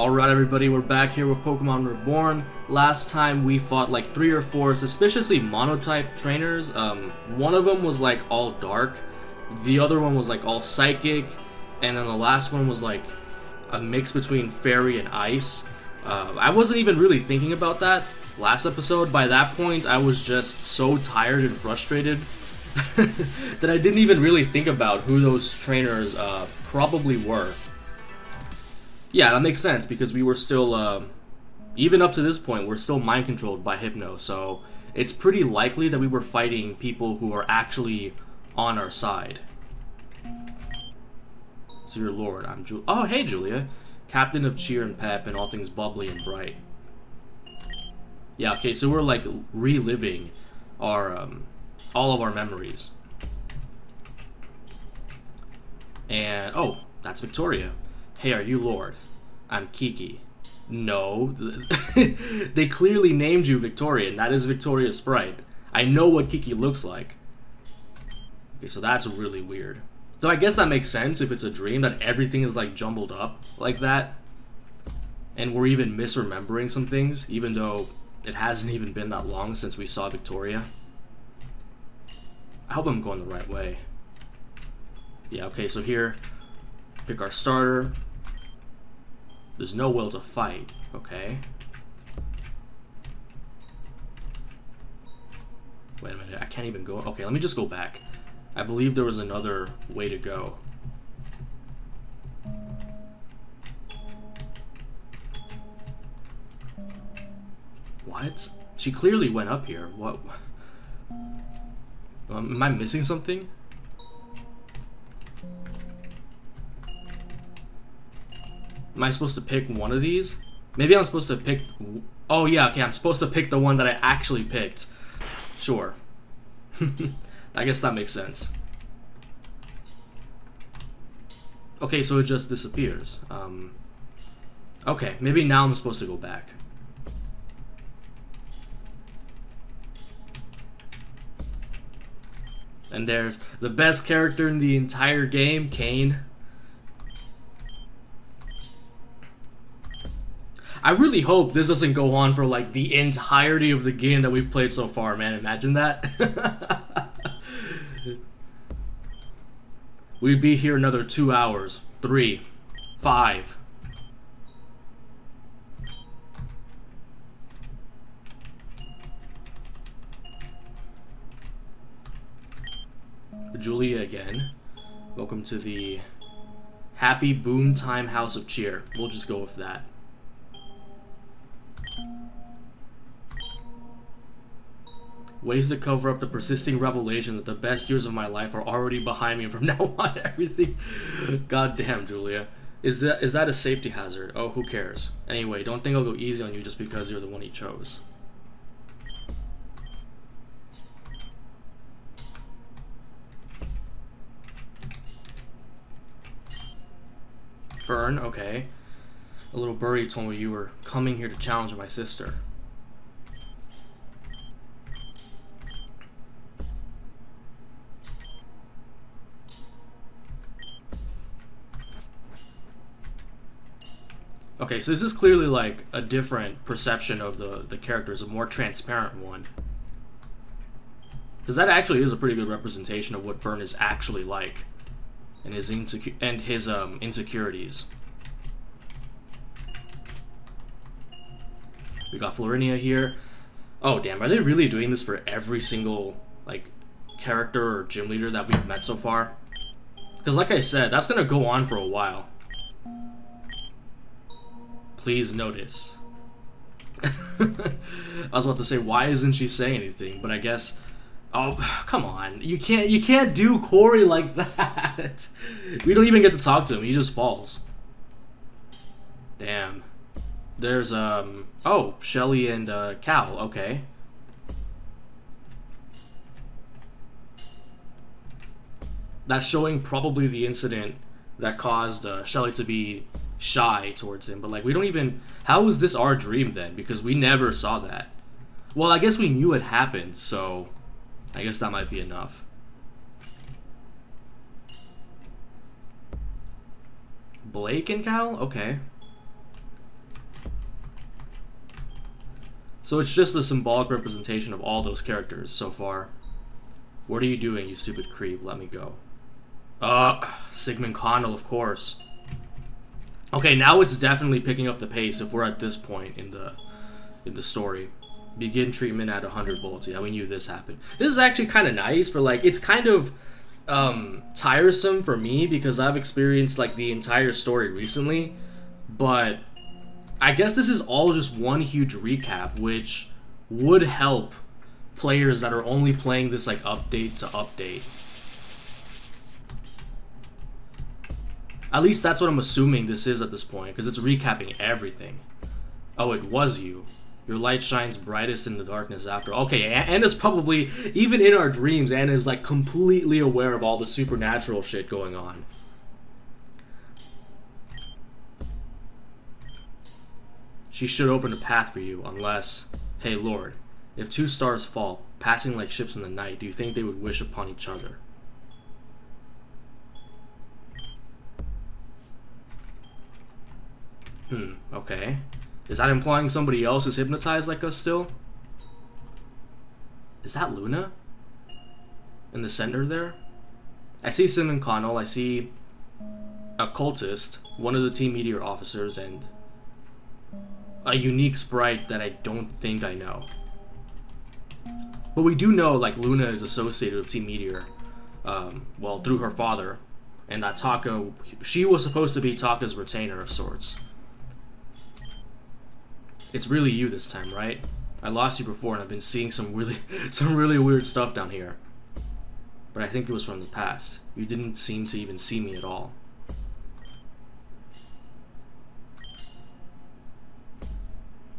Alright everybody, we're back here with Pokemon Reborn. Last time we fought like 3 or 4 suspiciously monotype trainers. One of them was like all dark, the other one was like all psychic, and then the last one was like a mix between fairy and ice. I wasn't even really thinking about that last episode. By that point I was just so tired and frustrated that I didn't even really think about who those trainers probably were. Yeah, that makes sense, because we were still, even up to this point, we're still mind-controlled by Hypno, so it's pretty likely that we were fighting people who are actually on our side. So your lord, I'm oh, hey Julia. Captain of cheer and pep and all things bubbly and bright. Yeah, okay, so we're like reliving our, all of our memories. And, oh, that's Victoria. Hey, are you Lord? I'm Kiki. No. They clearly named you Victoria, and that is Victoria's sprite. I know what Kiki looks like. Okay, so that's really weird. Though I guess that makes sense if it's a dream, that everything is like jumbled up like that. And we're even misremembering some things, even though it hasn't even been that long since we saw Victoria. I hope I'm going the right way. Yeah, okay, so here, pick our starter. There's no will to fight, okay. Wait a minute, I can't even go. Okay, let me just go back. I believe there was another way to go. What? She clearly went up here. What? Am I missing something? Am I supposed to pick one of these? Maybe I'm supposed to pick... Oh yeah, okay, I'm supposed to pick the one that I actually picked. Sure. I guess that makes sense. Okay, so it just disappears. Okay, maybe now I'm supposed to go back. And there's the best character in the entire game, Kane. I really hope this doesn't go on for like the entirety of the game that we've played so far, man. Imagine that. We'd be here another 2 hours. 3, 5. Julia again. Welcome to the Happy Boom Time House of Cheer. We'll just go with that. Ways to cover up the persisting revelation that the best years of my life are already behind me, and from now on everything... God damn, Julia. Is that a safety hazard? Oh, who cares? Anyway, don't think I'll go easy on you just because you're the one he chose. Fern, okay. A little birdie told me you were coming here to challenge my sister. Okay, so this is clearly like a different perception of the characters, a more transparent one. Because that actually is a pretty good representation of what Fern is actually like, and his insecurities. We got Florinia here. Oh damn, are they really doing this for every single like character or gym leader that we've met so far? Because like I said, that's gonna go on for a while. Please notice. I was about to say, why isn't she saying anything? But I guess... Oh, come on. You can't do Corey like that. We don't even get to talk to him. He just falls. Damn. There's, oh, Shelly and, Cal. Okay. That's showing probably the incident that caused, Shelly to be shy towards him, but like we don't even... How is this our dream then? Because we never saw that. Well, I guess we knew it happened, so I guess that might be enough. Blake and Cal? Okay. So it's just the symbolic representation of all those characters so far. What are you doing, you stupid creep? Let me go. Sigmund Connell, of course. Okay, now it's definitely picking up the pace if we're at this point in the story. Begin treatment at 100 volts. Yeah, we knew this happened. This is actually kind of nice for, like, it's kind of tiresome for me because I've experienced, like, the entire story recently, but I guess this is all just one huge recap, which would help players that are only playing this, like, update to update. At least that's what I'm assuming this is at this point, because it's recapping everything. Oh, it was you. Your light shines brightest in the darkness after. Okay, Anna's probably, even in our dreams, Anna's like completely aware of all the supernatural shit going on. She should open a path for you, unless... Hey, Lord, if two stars fall, passing like ships in the night, do you think they would wish upon each other? Okay. Is that implying somebody else is hypnotized like us still? Is that Luna? In the center there? I see Sigmund Connell, I see a cultist, one of the Team Meteor officers, and a unique sprite that I don't think I know. But we do know, like, Luna is associated with Team Meteor, well, through her father, and that Taka, she was supposed to be Taka's retainer of sorts. It's really you this time, right? I lost you before and I've been seeing some really weird stuff down here. But I think it was from the past. You didn't seem to even see me at all.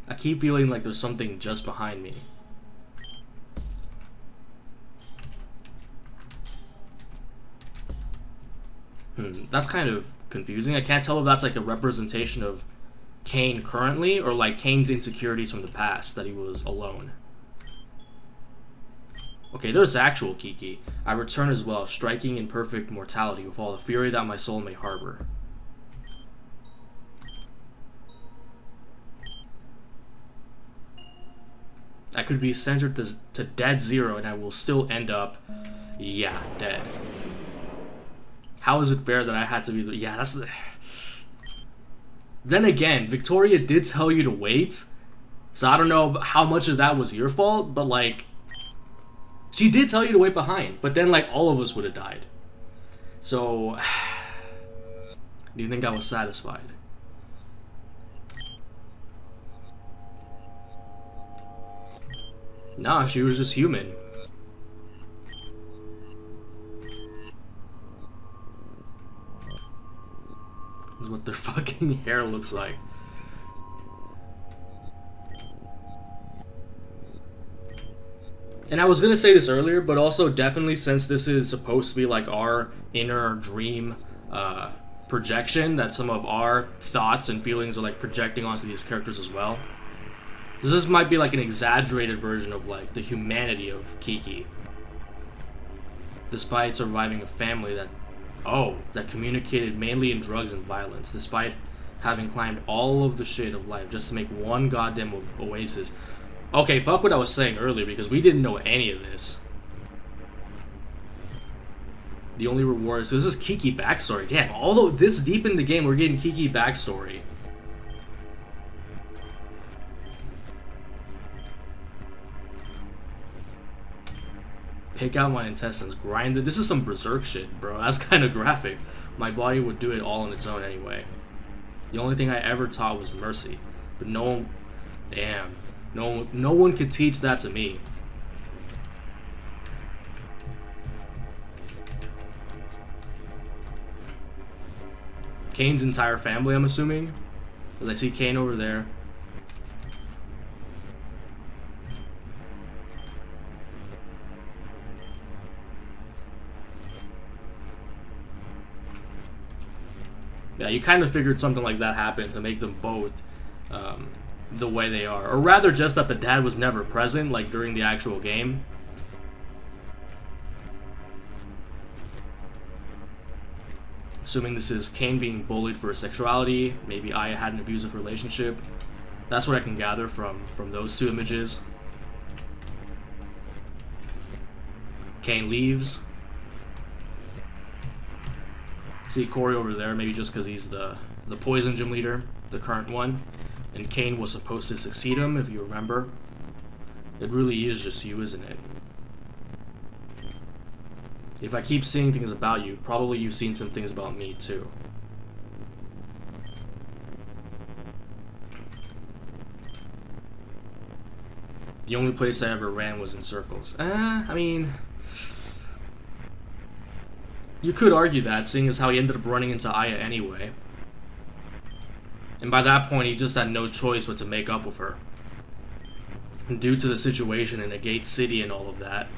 I keep feeling like there's something just behind me. That's kind of confusing. I can't tell if that's like a representation of Kane currently, or like Kane's insecurities from the past, that he was alone. Okay, there's actual Kiki. I return as well, striking in perfect mortality with all the fury that my soul may harbor. I could be centered to dead zero and I will still end up, yeah, dead. How is it fair that I had to be the... Yeah, that's... Then again, Victoria did tell you to wait, so I don't know how much of that was your fault, but like, she did tell you to wait behind, but then like all of us would have died. So, do you think I was satisfied? Nah, she was just human. Is what their fucking hair looks like. And I was gonna say this earlier, but also definitely since this is supposed to be like our inner dream projection, that some of our thoughts and feelings are like projecting onto these characters as well. So this might be like an exaggerated version of like the humanity of Kiki. Despite surviving a family that communicated mainly in drugs and violence, despite having climbed all of the shit of life just to make one goddamn oasis. Okay, fuck what I was saying earlier, because we didn't know any of this. The only reward... So this is Kiki backstory. Damn, although this deep in the game, we're getting Kiki backstory. Pick out my intestines, grind it. This is some berserk shit, bro. That's kind of graphic. My body would do it all on its own anyway. The only thing I ever taught was mercy. But no one... Damn. No one could teach that to me. Kane's entire family, I'm assuming? Because I see Kane over there. Yeah, you kind of figured something like that happened to make them both the way they are. Or rather just that the dad was never present, like during the actual game. Assuming this is Kane being bullied for his sexuality, maybe Aya had an abusive relationship. That's what I can gather from those two images. Kane leaves. See Corey over there, maybe just because he's the poison gym leader, the current one. And Kane was supposed to succeed him, if you remember. It really is just you, isn't it? If I keep seeing things about you, probably you've seen some things about me, too. The only place I ever ran was in circles. I mean... You could argue that, seeing as how he ended up running into Aya anyway. And by that point, he just had no choice but to make up with her. And due to the situation in a gate city and all of that.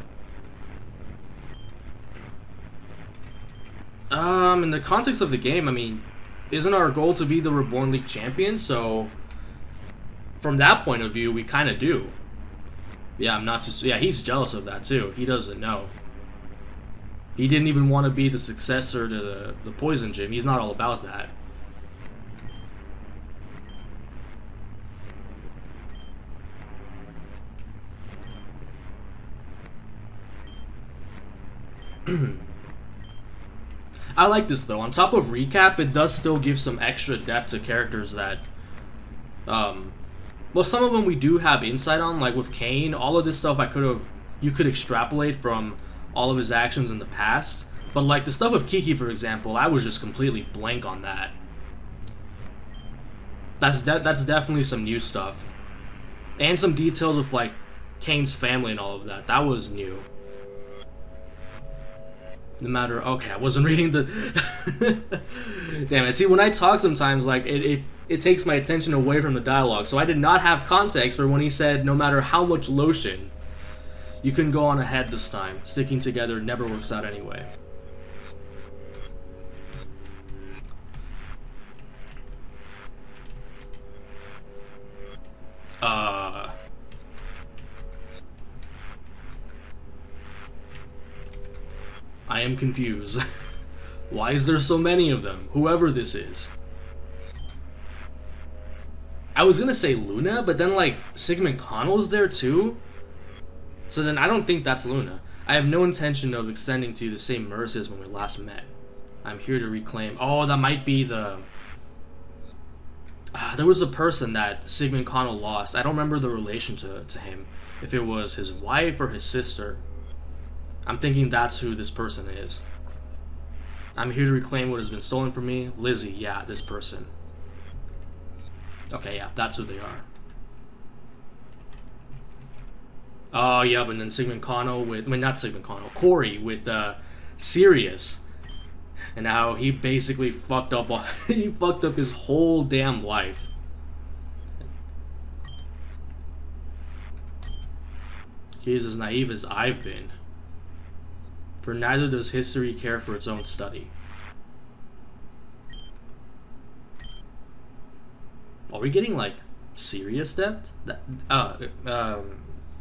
In the context of the game, I mean, isn't our goal to be the Reborn League champion? So, from that point of view, we kind of do. Yeah, I'm not just... Yeah, he's jealous of that, too. He doesn't know. He didn't even want to be the successor to the Poison Gym. He's not all about that. I like this, though. On top of recap, it does still give some extra depth to characters that... well, some of them we do have insight on, like with Kane. All of this stuff you could extrapolate from all of his actions in the past. But like the stuff with Kiki, for example, I was just completely blank on that. That's definitely some new stuff. And some details of like Kane's family and all of that. That was new. No matter... Okay, I wasn't reading the... Damn it. See, when I talk sometimes, like, it takes my attention away from the dialogue. So I did not have context for when he said, no matter how much lotion, you can go on ahead this time. Sticking together never works out anyway. I am confused. Why is there so many of them? Whoever this is. I was gonna say Luna, but then like Sigmund Connell is there too. So then I don't think that's Luna. I have no intention of extending to you the same mercy as when we last met. I'm here to reclaim... Oh, that might be the... there was a person that Sigmund Connell lost. I don't remember the relation to him. If it was his wife or his sister. I'm thinking that's who this person is. I'm here to reclaim what has been stolen from me. Lizzie, yeah, this person. Okay, yeah, that's who they are. Oh, yeah, but then Sigmund Connell with... I mean, not Sigmund Connell. Corey with Sirius. And how he basically fucked up... he fucked up his whole damn life. He is as naive as I've been. For neither does history care for its own study. Are we getting like serious death?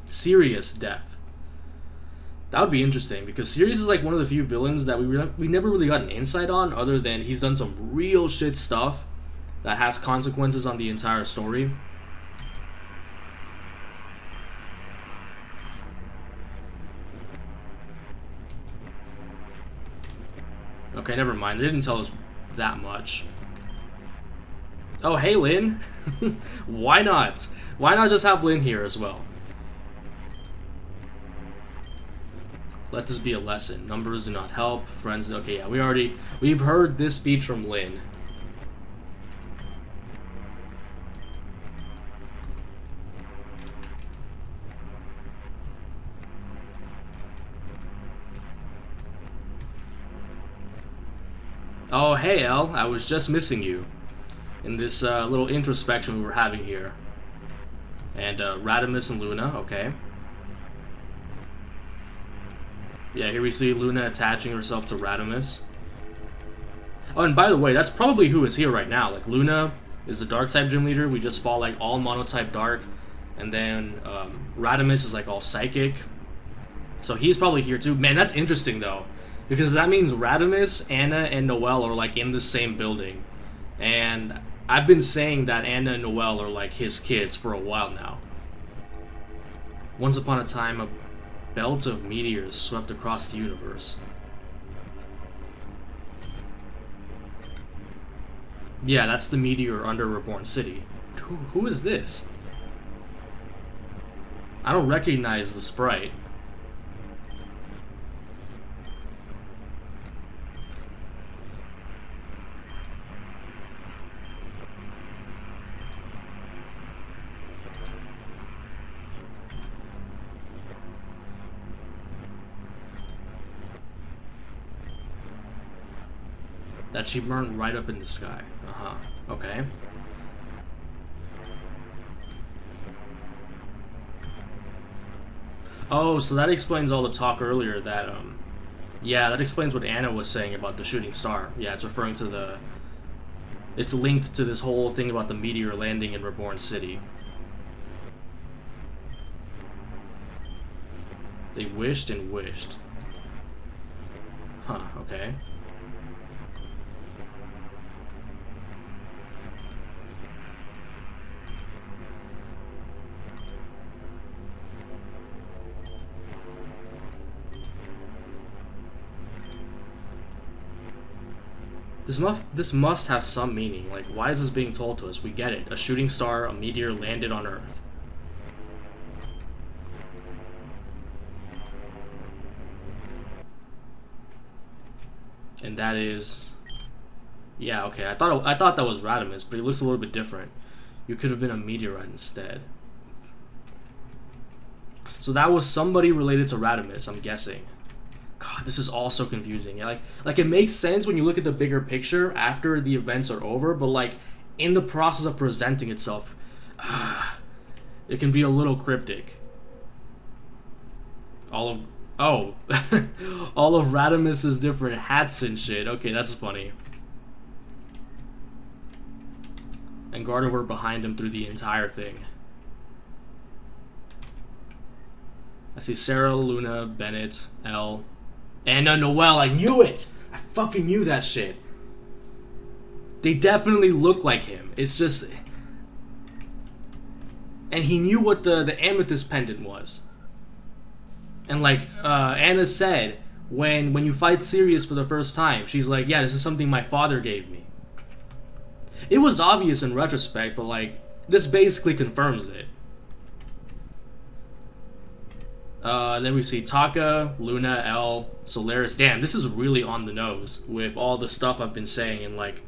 Serious death. That would be interesting because Sirius is like one of the few villains that we never really got an insight on, other than he's done some real shit stuff that has consequences on the entire story. Okay, never mind. They didn't tell us that much. Oh, hey, Lynn. Why not? Why not just have Lynn here as well? Let this be a lesson. Numbers do not help. Friends... Okay, yeah, we've heard this speech from Lynn. Oh, hey, El. I was just missing you in this little introspection we were having here. And Radimus and Luna, okay. Yeah, here we see Luna attaching herself to Radimus. Oh, and by the way, that's probably who is here right now. Like, Luna is the Dark-type gym leader. We just fought, like, all Mono-type Dark. And then Radimus is, like, all Psychic. So he's probably here, too. Man, that's interesting, though. Because that means Radimus, Anna, and Noelle are, like, in the same building. And I've been saying that Anna and Noelle are like his kids for a while now. Once upon a time, a belt of meteors swept across the universe. Yeah, that's the meteor under Reborn City. Who is this? I don't recognize the sprite. That she burned right up in the sky. Uh-huh. Okay. Oh, so that explains all the talk earlier that, yeah, that explains what Anna was saying about the shooting star. Yeah, it's referring to the... It's linked to this whole thing about the meteor landing in Reborn City. They wished and wished. Huh, okay. This must have some meaning. Like, why is this being told to us? We get it. A shooting star, a meteor landed on Earth. And that is... Yeah, okay. I thought that was Radimus, but it looks a little bit different. You could have been a meteorite instead. So that was somebody related to Radimus, I'm guessing. God, this is all so confusing. Yeah, like it makes sense when you look at the bigger picture after the events are over, but like in the process of presenting itself, it can be a little cryptic. All of all of Radimus's different hats and shit. Okay, that's funny. And Gardevoir behind him through the entire thing. I see Sarah, Luna, Bennett, Elle, Anna, Noelle. I knew it! I fucking knew that shit. They definitely look like him. It's just... And he knew what the amethyst pendant was. And like Anna said, when you fight Sirius for the first time, she's like, yeah, this is something my father gave me. It was obvious in retrospect, but like, this basically confirms it. Then we see Taka, Luna, Elle, Solaris. Damn, this is really on the nose with all the stuff I've been saying. And like,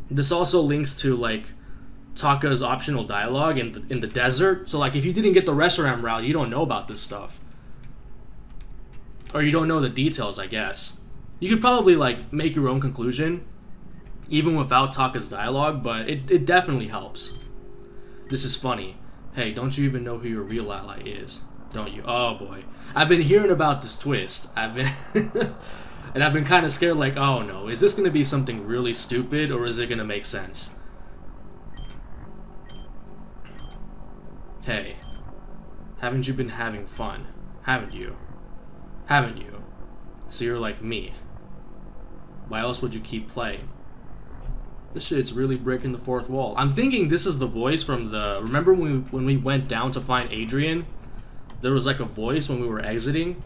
this also links to like Taka's optional dialogue in the desert. So like, if you didn't get the Reshiram route, you don't know about this stuff, or you don't know the details. I guess you could probably like make your own conclusion, even without Taka's dialogue. But it definitely helps. This is funny. Hey, don't you even know who your real ally is? Don't you? Oh boy. I've been hearing about this twist. And I've been kind of scared, like, oh no, is this going to be something really stupid, or is it going to make sense? Hey, haven't you been having fun? Haven't you? Haven't you? So you're like me. Why else would you keep playing? This shit's really breaking the fourth wall. I'm thinking this is the voice from the... Remember when we went down to find Adrian? There was like a voice when we were exiting?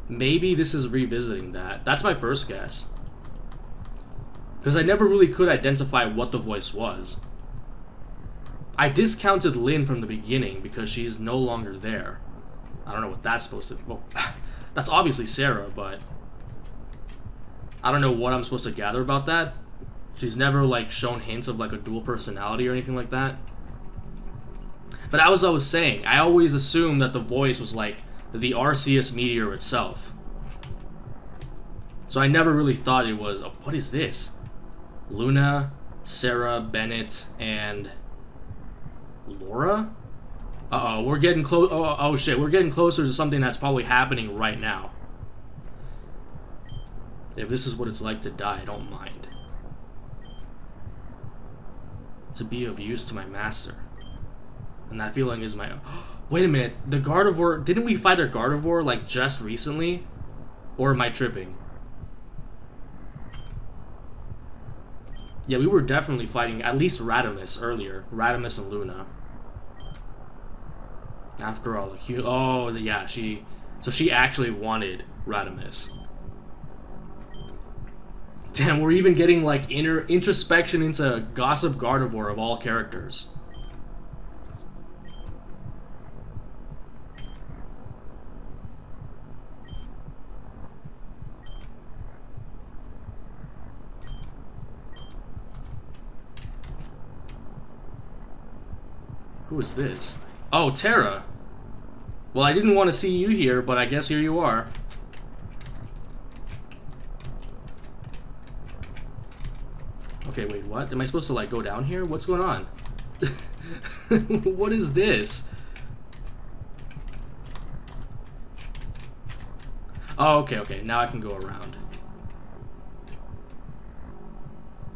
Maybe this is revisiting that. That's my first guess. Because I never really could identify what the voice was. I discounted Lynn from the beginning because she's no longer there. I don't know what that's supposed to be. Well, that's obviously Sarah, but... I don't know what I'm supposed to gather about that. She's never, like, shown hints of, like, a dual personality or anything like that. But as I was saying, I always assumed that the voice was, like, the Arceus meteor itself. So I never really thought it was... Oh, what is this? Luna, Sarah, Bennett, and... Laura? Uh-oh, we're getting close... Oh, shit, we're getting closer to something that's probably happening right now. If this is what it's like to die, I don't mind. To be of use to my master. And that feeling is my... Wait a minute, the Gardevoir... Didn't we fight a Gardevoir, like, just recently? Or am I tripping? Yeah, we were definitely fighting at least Radimus earlier. Radimus and Luna. After all, oh yeah, so she actually wanted Radimus. Damn, we're even getting like introspection into Gossip Gardevoir of all characters. Who is this? Oh, Terra. Well, I didn't want to see you here, but I guess here you are. Okay, wait, what? Am I supposed to, like, go down here? What's going on? What is this? Oh, okay, now I can go around.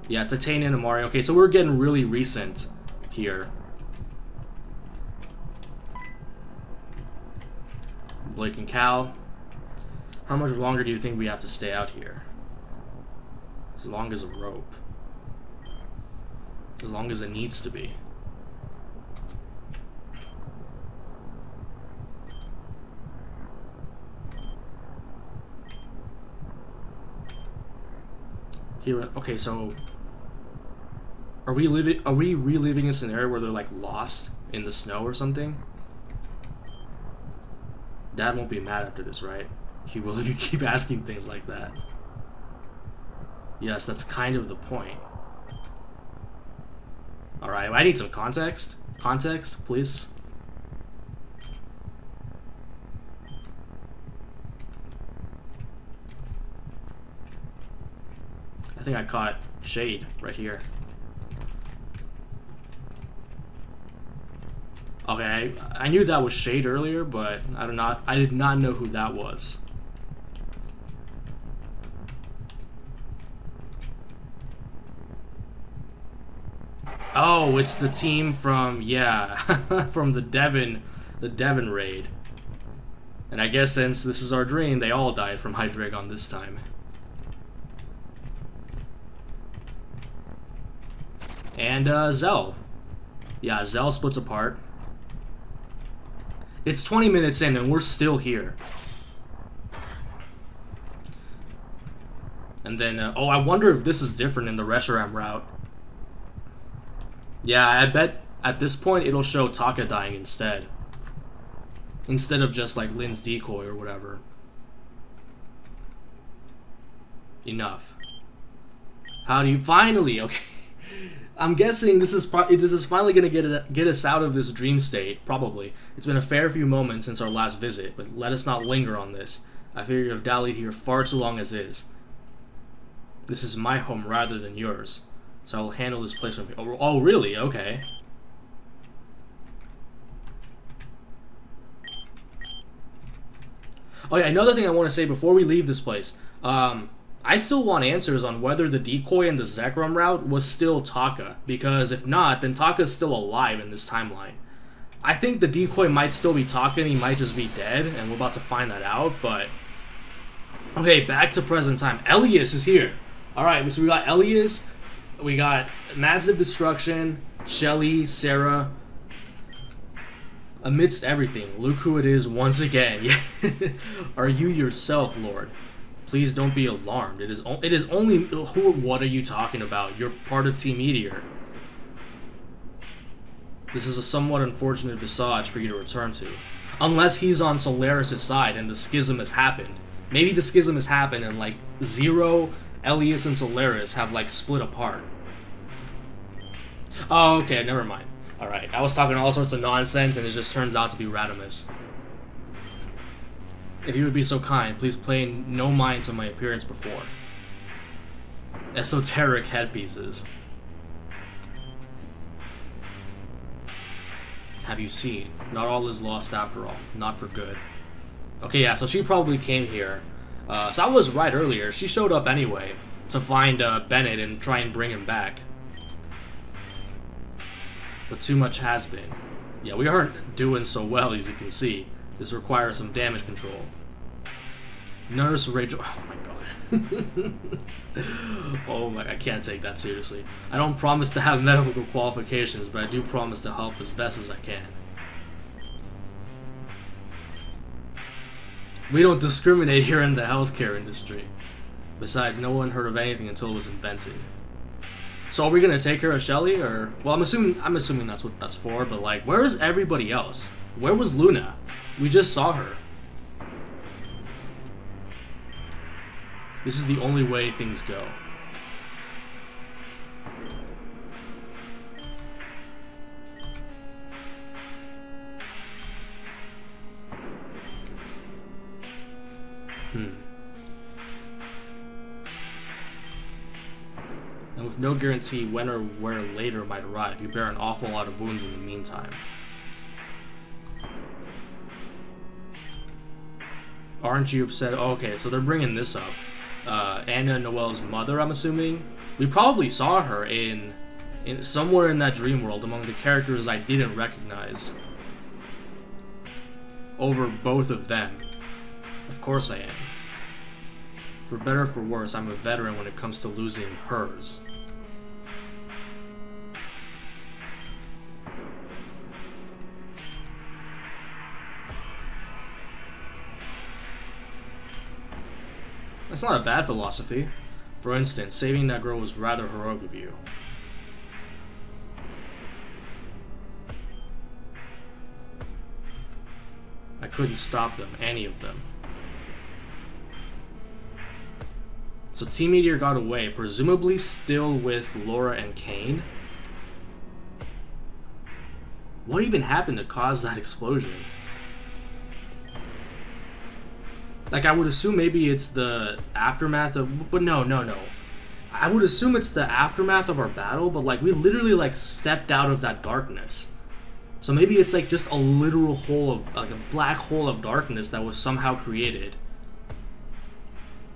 Yeah, Titania and Amari. Okay, so we're getting really recent here. Blake and Cal. How much longer do you think we have to stay out here? As long as a rope. As long as it needs to be. Here, okay, so are we reliving a scenario where they're like lost in the snow or something? Dad won't be mad after this, right? He will if you keep asking things like that. Yes, that's kind of the point. Alright, I need some context. Context, please. I think I caught shade right here. Okay, I knew that was shade earlier, but I did not know who that was. Oh, it's the team from, yeah, from the Devon raid. And I guess since this is our dream, they all died from Hydreigon this time. And Zell. Yeah, Zell splits apart. It's 20 minutes in and we're still here. And then, oh, I wonder if this is different in the Reshiram route. Yeah, I bet at this point it'll show Taka dying instead. Instead of just like Lynn's decoy or whatever. Enough. How do you finally? Okay. I'm guessing this is finally gonna get us out of this dream state. Probably. It's been a fair few moments since our last visit, but let us not linger on this. I fear you have dallied here far too long as is. This is my home rather than yours, so I will handle this place from here. Oh, really? Okay. Oh yeah, another thing I want to say before we leave this place. I still want answers on whether the decoy and the Zekrom route was still Taka, because if not, then Taka's still alive in this timeline. I think the decoy might still be Taka and he might just be dead, and we're about to find that out, but... Okay, back to present time. Elias is here. Alright, so we got Elias, we got Massive Destruction, Shelly, Sarah. Amidst everything, look who it is once again. Are you yourself, Lord? Please don't be alarmed. It is only... What are you talking about? You're part of Team Meteor. This is a somewhat unfortunate visage for you to return to. Unless he's on Solaris' side and the schism has happened. Maybe the schism has happened and like Zero, Elias, and Solaris have like split apart. Oh, okay, never mind. Alright, I was talking all sorts of nonsense and it just turns out to be Radimus. If you would be so kind, please pay no mind to my appearance before. Esoteric headpieces. Have you seen? Not all is lost after all. Not for good. Okay, yeah, so she probably came here. So I was right earlier. She showed up anyway to find Bennett and try and bring him back. But too much has been. Yeah, we aren't doing so well, as you can see. This requires some damage control. Nurse Rachel... Oh my god. Oh my, I can't take that seriously. I don't promise to have medical qualifications, but I do promise to help as best as I can. We don't discriminate here in the healthcare industry. Besides, no one heard of anything until it was invented. So are we gonna take care of Shelly, or... Well, I'm assuming that's what that's for, but like, where is everybody else? Where was Luna? We just saw her. This is the only way things go. And with no guarantee when or where later might arrive, you bear an awful lot of wounds in the meantime. Aren't you upset? Oh, okay, so they're bringing this up. Anna Noelle's mother, I'm assuming. We probably saw her in somewhere in that dream world among the characters I didn't recognize. Over both of them. Of course I am. For better or for worse, I'm a veteran when it comes to losing hers. That's not a bad philosophy. For instance, saving that girl was rather heroic of you. I couldn't stop them, any of them. So Team Meteor got away, presumably still with Laura and Kane. What even happened to cause that explosion? Like, I would assume maybe it's the aftermath of... But no. I would assume it's the aftermath of our battle, but like, we literally like stepped out of that darkness. So maybe it's like just a literal hole of... like a black hole of darkness that was somehow created.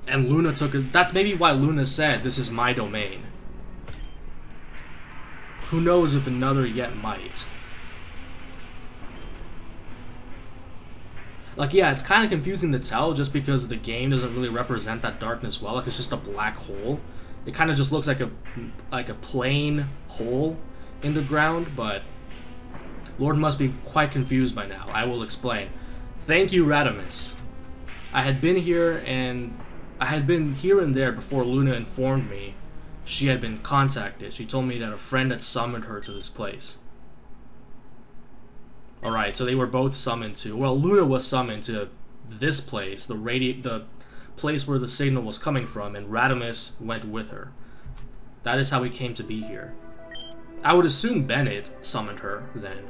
And Luna took it. That's maybe why Luna said, "This is my domain." Who knows if another yet might. Like, yeah, it's kind of confusing to tell just because the game doesn't really represent that darkness well. Like, it's just a black hole. It kind of just looks like a plain hole in the ground, but Lord must be quite confused by now. I will explain. Thank you, Radamus. I had been here and there before Luna informed me she had been contacted. She told me that a friend had summoned her to this place. Alright, so they were both summoned to... Well, Luna was summoned to this place, the place where the signal was coming from, and Radamus went with her. That is how we came to be here. I would assume Bennett summoned her, then.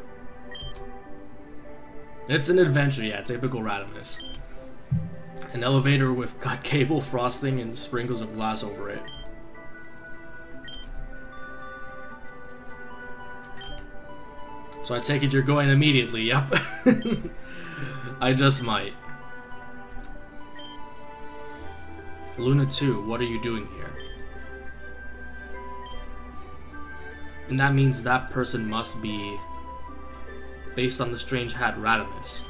It's an adventure, yeah, typical Radamus. An elevator with cut cable frosting and sprinkles of glass over it. So I take it you're going immediately, yep. I just might. Luna 2, what are you doing here? And that means that person must be based on the strange hat Radamus.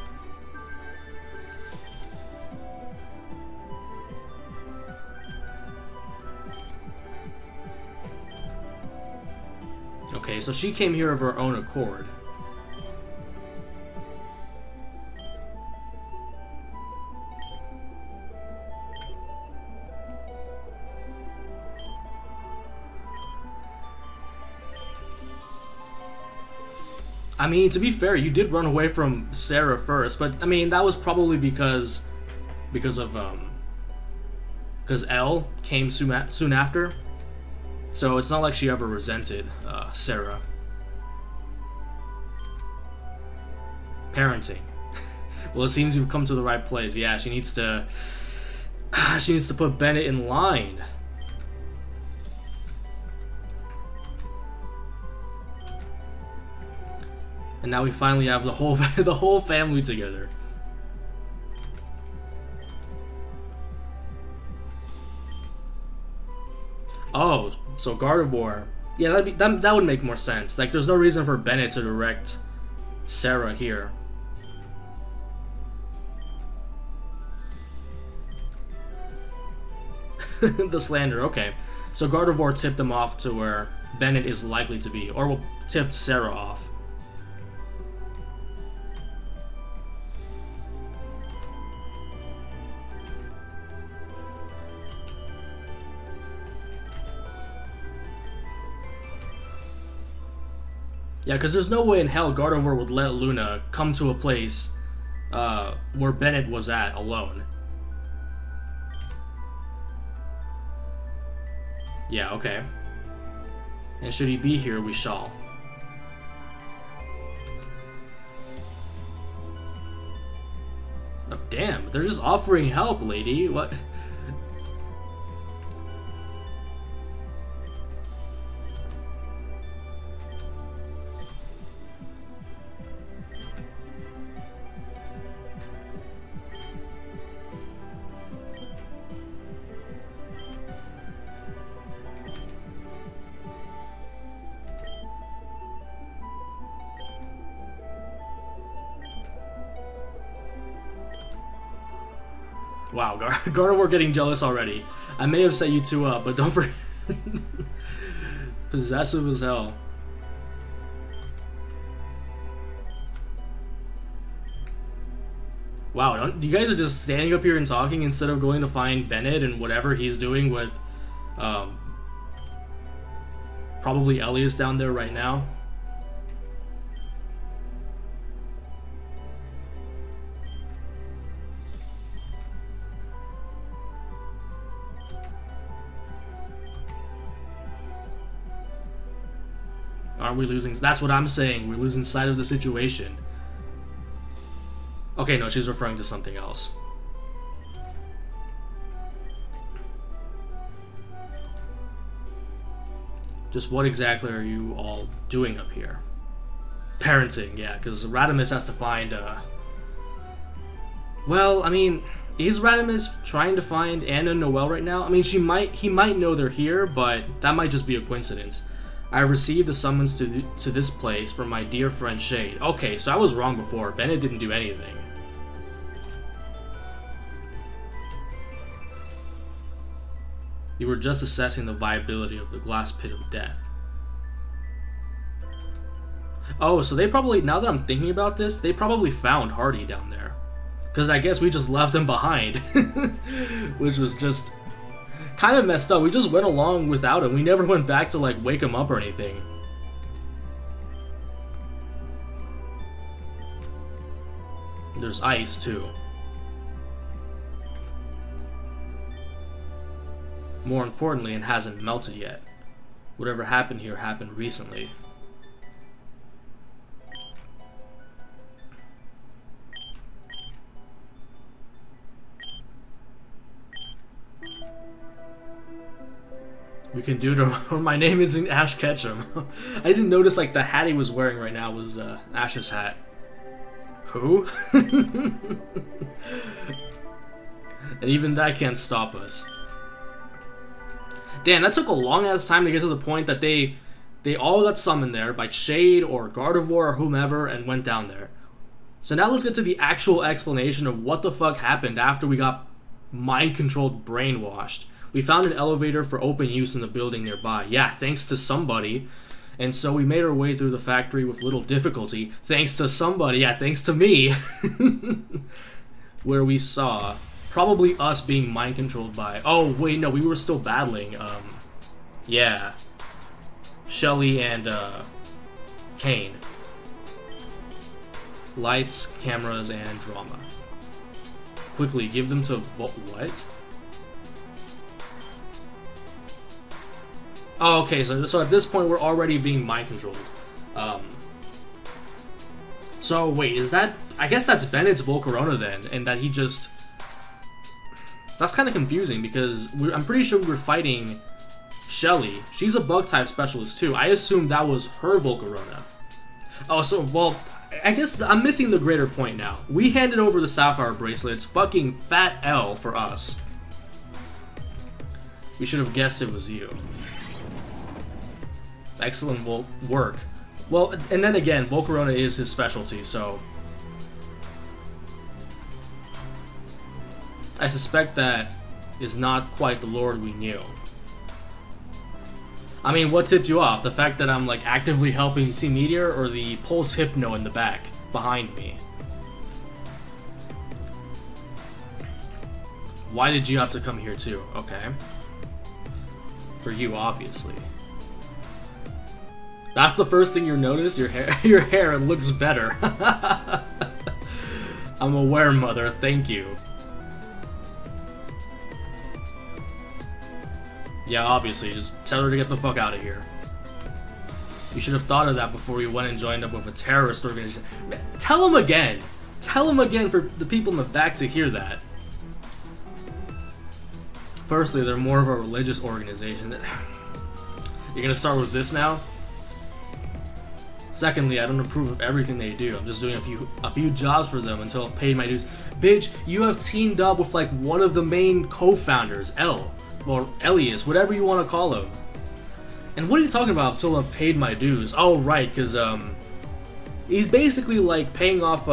Okay, so she came here of her own accord. I mean, to be fair, you did run away from Sarah first, but I mean, that was probably because Elle came soon after. So it's not like she ever resented Sarah. Parenting. Well, it seems you've come to the right place. Yeah, she needs to put Bennett in line. And now we finally have the whole family together. Oh, so Gardevoir. Yeah, that would make more sense. Like, there's no reason for Bennett to direct Sarah here. the slander. Okay, so Gardevoir tipped them off to where Bennett is likely to be, or will tip Sarah off. Yeah, because there's no way in hell Gardevoir would let Luna come to a place where Bennett was at alone. Yeah, okay. And should he be here, we shall. Oh, damn, they're just offering help, lady. What? Wow, Gardevoir getting jealous already. I may have set you two up, but don't forget. Possessive as hell. Wow, you guys are just standing up here and talking instead of going to find Bennett and whatever he's doing with probably Elias down there right now. Aren't we losing? That's what I'm saying. We're losing sight of the situation. Okay, no, she's referring to something else. Just what exactly are you all doing up here? Parenting, yeah, because Radimus has to find, Well, I mean, is Radimus trying to find Anna and Noelle right now? I mean, he might know they're here, but that might just be a coincidence. I received a summons to this place from my dear friend Shade. Okay, so I was wrong before. Bennett didn't do anything. You were just assessing the viability of the glass pit of death. Oh, so they probably, now that I'm thinking about this, they probably found Hardy down there. Because I guess we just left him behind. Which was just kind of messed up. We just went along without him. We never went back to, like, wake him up or anything. There's ice, too. More importantly, it hasn't melted yet. Whatever happened here happened recently. We can do it, or my name isn't Ash Ketchum. I didn't notice, like, the hat he was wearing right now was Ash's hat. Who? And even that can't stop us. Damn, that took a long ass time to get to the point that they all got summoned there by Shade or Gardevoir or whomever and went down there. So now let's get to the actual explanation of what the fuck happened after we got mind-controlled brainwashed. We found an elevator for open use in the building nearby. Yeah, thanks to somebody. And so we made our way through the factory with little difficulty. Thanks to somebody. Yeah, thanks to me. Where we saw probably us being mind-controlled by... Oh, wait, no, we were still battling. Yeah. Shelly and, Kane. Lights, cameras, and drama. Quickly, give them to... What? Oh, okay, so at this point we're already being mind-controlled. So wait, is that... I guess that's Bennett's Volcarona then, and that he just... That's kind of confusing, because I'm pretty sure we were fighting Shelly. She's a bug-type specialist too. I assumed that was her Volcarona. Oh, so, well, I guess I'm missing the greater point now. We handed over the Sapphire Bracelets, fucking fat L for us. We should have guessed it was you. Excellent work. Well, and then again, Volcarona is his specialty, so... I suspect that is not quite the Lord we knew. I mean, what tipped you off? The fact that I'm like actively helping Team Meteor, or the Pulse Hypno in the back behind me? Why did you have to come here too? Okay. For you, obviously. That's the first thing you notice? Your hair, your hair looks better. I'm aware, Mother. Thank you. Yeah, obviously. Just tell her to get the fuck out of here. You should have thought of that before you went and joined up with a terrorist organization. Tell him again. Tell him again for the people in the back to hear that. Firstly, they're more of a religious organization. You're gonna start with this now? Secondly, I don't approve of everything they do. I'm just doing a few jobs for them until I've paid my dues. Bitch, you have teamed up with like one of the main co-founders, or Elias, whatever you want to call him. And what are you talking about until I've paid my dues? Oh, right, because he's basically like paying off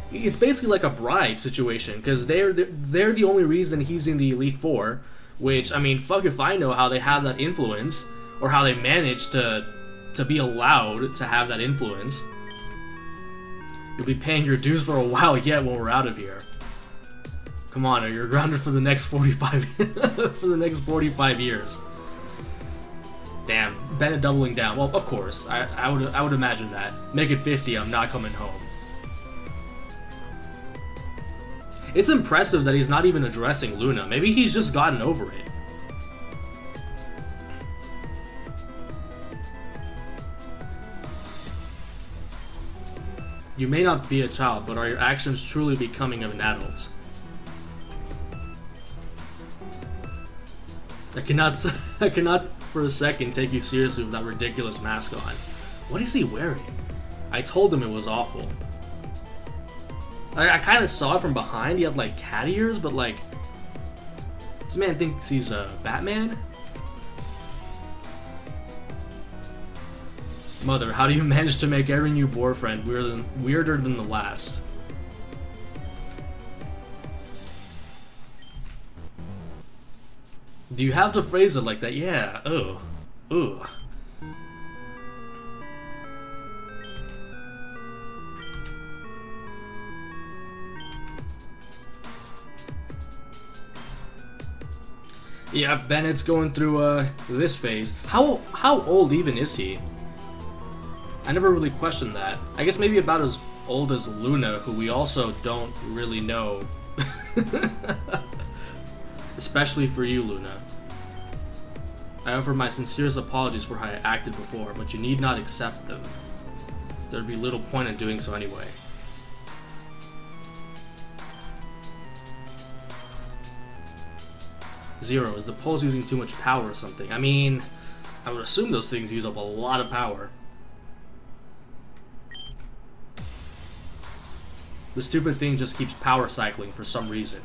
it's basically like a bribe situation, because they're the only reason he's in the Elite Four. Which, I mean, fuck if I know how they have that influence, or how they manage to be allowed to have that influence. You'll be paying your dues for a while yet when we're out of here. Come on, or you're grounded for the next 45 for the next 45 years. Damn, Bennett doubling down. Well, of course, I would imagine that. Make it 50. I'm not coming home. It's impressive that he's not even addressing Luna. Maybe he's just gotten over it. You may not be a child, but are your actions truly becoming of an adult? I cannot for a second take you seriously with that ridiculous mask on. What is he wearing? I told him it was awful. I kind of saw it from behind. He had like cat ears, but like, this man thinks he's a Batman? Mother, how do you manage to make every new boyfriend weirder than the last? Do you have to phrase it like that? Yeah, ugh. Ugh. Yeah, Bennett's going through this phase. How old even is he? I never really questioned that. I guess maybe about as old as Luna, who we also don't really know. Especially for you, Luna. I offer my sincerest apologies for how I acted before, but you need not accept them. There'd be little point in doing so anyway. Zero, is the pulse using too much power or something? I mean, I would assume those things use up a lot of power. The stupid thing just keeps power cycling for some reason.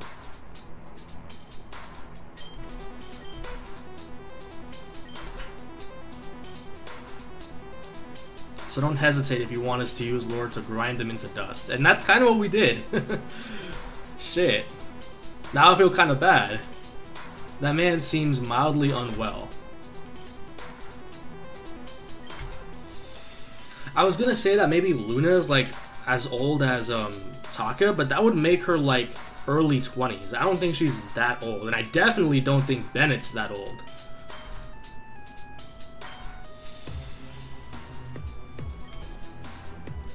So don't hesitate if you want us to use Lord to grind them into dust. And that's kind of what we did. Shit. Now I feel kind of bad. That man seems mildly unwell. I was gonna say that maybe Luna is like as old as Taka, but that would make her like early 20s. I don't think she's that old, and I definitely don't think Bennett's that old.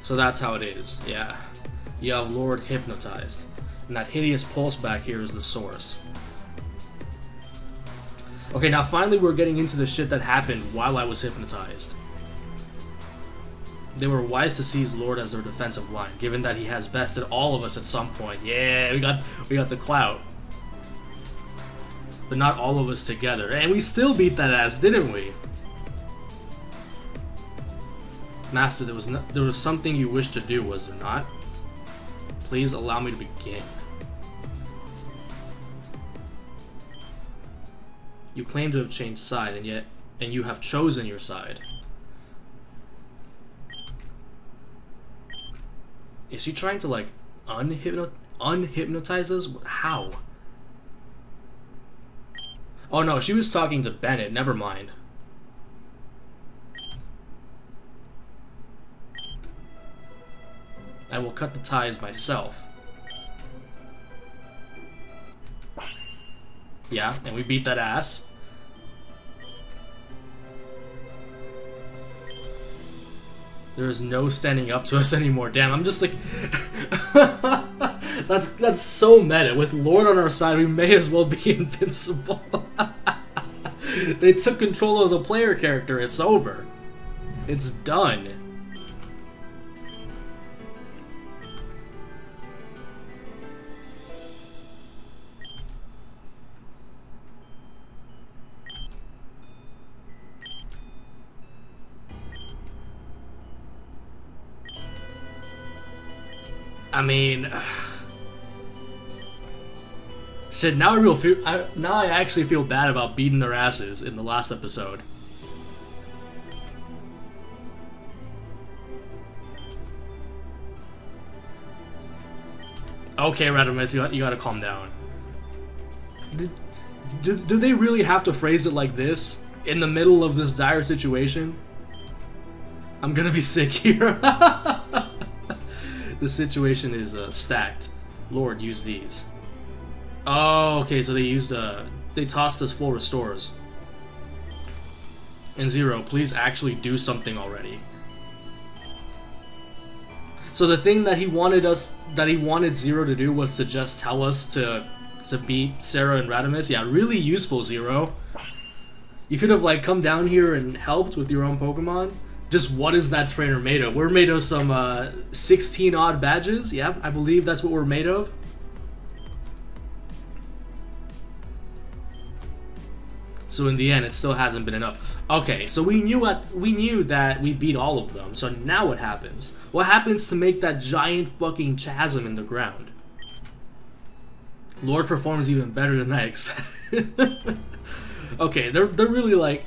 So that's how it is, yeah. You have Lord hypnotized, and that hideous pulse back here is the source. Okay, now finally we're getting into the shit that happened while I was hypnotized. They were wise to seize Lord as their defensive line, given that he has bested all of us at some point. Yeah, we got the clout. But not all of us together. And we still beat that ass, didn't we? Master, there was something you wished to do, was there not? Please allow me to begin. You claim to have changed side, and you have chosen your side. Is she trying to like unhypnotize us? How? Oh no, she was talking to Bennett. Never mind. I will cut the ties myself. Yeah, and we beat that ass. There is no standing up to us anymore. Damn, I'm just like... that's so meta. With Lord on our side, we may as well be invincible. They took control of the player character. It's over. It's done. I mean, shit. Now I actually feel bad about beating their asses in the last episode. Okay, Radimus, you gotta calm down. Do they really have to phrase it like this in the middle of this dire situation? I'm gonna be sick here. The situation is stacked. Lord, use these. Oh, okay, so they used they tossed us full restores. And Zero, please actually do something already. So the thing that he wanted Zero to do was to just tell us to beat Sarah and Radimus. Yeah, really useful, Zero. You could have like come down here and helped with your own Pokemon. Just what is that trainer made of? We're made of some 16 odd badges. Yeah, I believe that's what we're made of. So in the end, it still hasn't been enough. Okay, so we knew that we beat all of them. So now what happens? What happens to make that giant fucking chasm in the ground? Lord performs even better than I expected. Okay, they're really like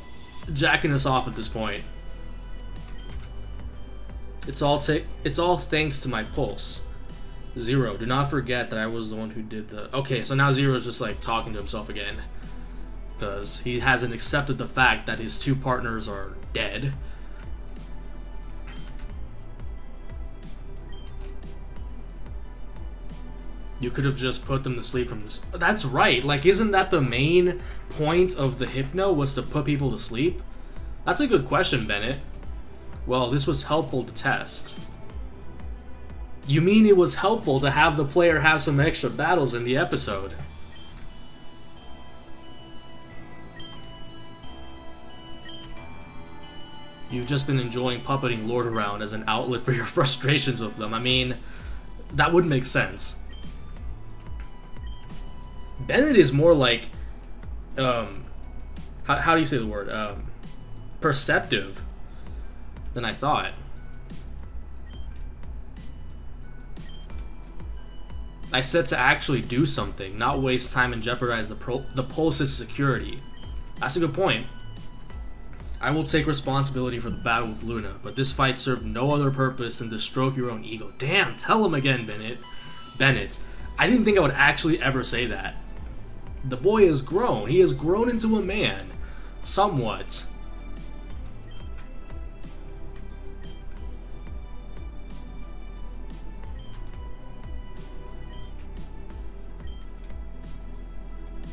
jacking us off at this point. It's all thanks to my pulse. Zero, do not forget that I was the one who did the... Okay, so now Zero's just like talking to himself again. Because he hasn't accepted the fact that his two partners are dead. You could have just put them to sleep from this. That's right, like isn't that the main point of the Hypno, was to put people to sleep? That's a good question, Bennett. Well, this was helpful to test. You mean it was helpful to have the player have some extra battles in the episode? You've just been enjoying puppeting Lord around as an outlet for your frustrations with them. I mean, that would make sense. Bennett is more like, how do you say the word? Perceptive than I thought. I said to actually do something, not waste time and jeopardize the Pulse's security. That's a good point. I will take responsibility for the battle with Luna, but this fight served no other purpose than to stroke your own ego. Damn, tell him again, Bennett. Bennett, I didn't think I would actually ever say that. The boy has grown. He has grown into a man. Somewhat.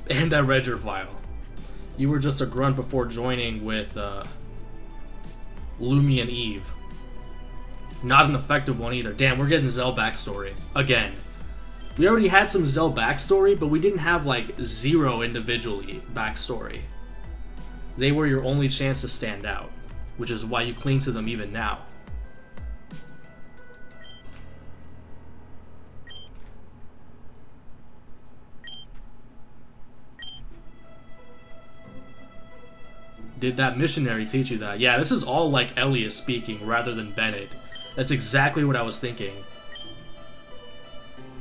And I read your file. You were just a grunt before joining with Lumi and Eve. Not an effective one either. Damn, we're getting Zell backstory. Again. We already had some Zell backstory, but we didn't have like Zero individually backstory. They were your only chance to stand out, which is why you cling to them even now. Did that missionary teach you that? Yeah, this is all like Elias speaking rather than Bennett. That's exactly what I was thinking.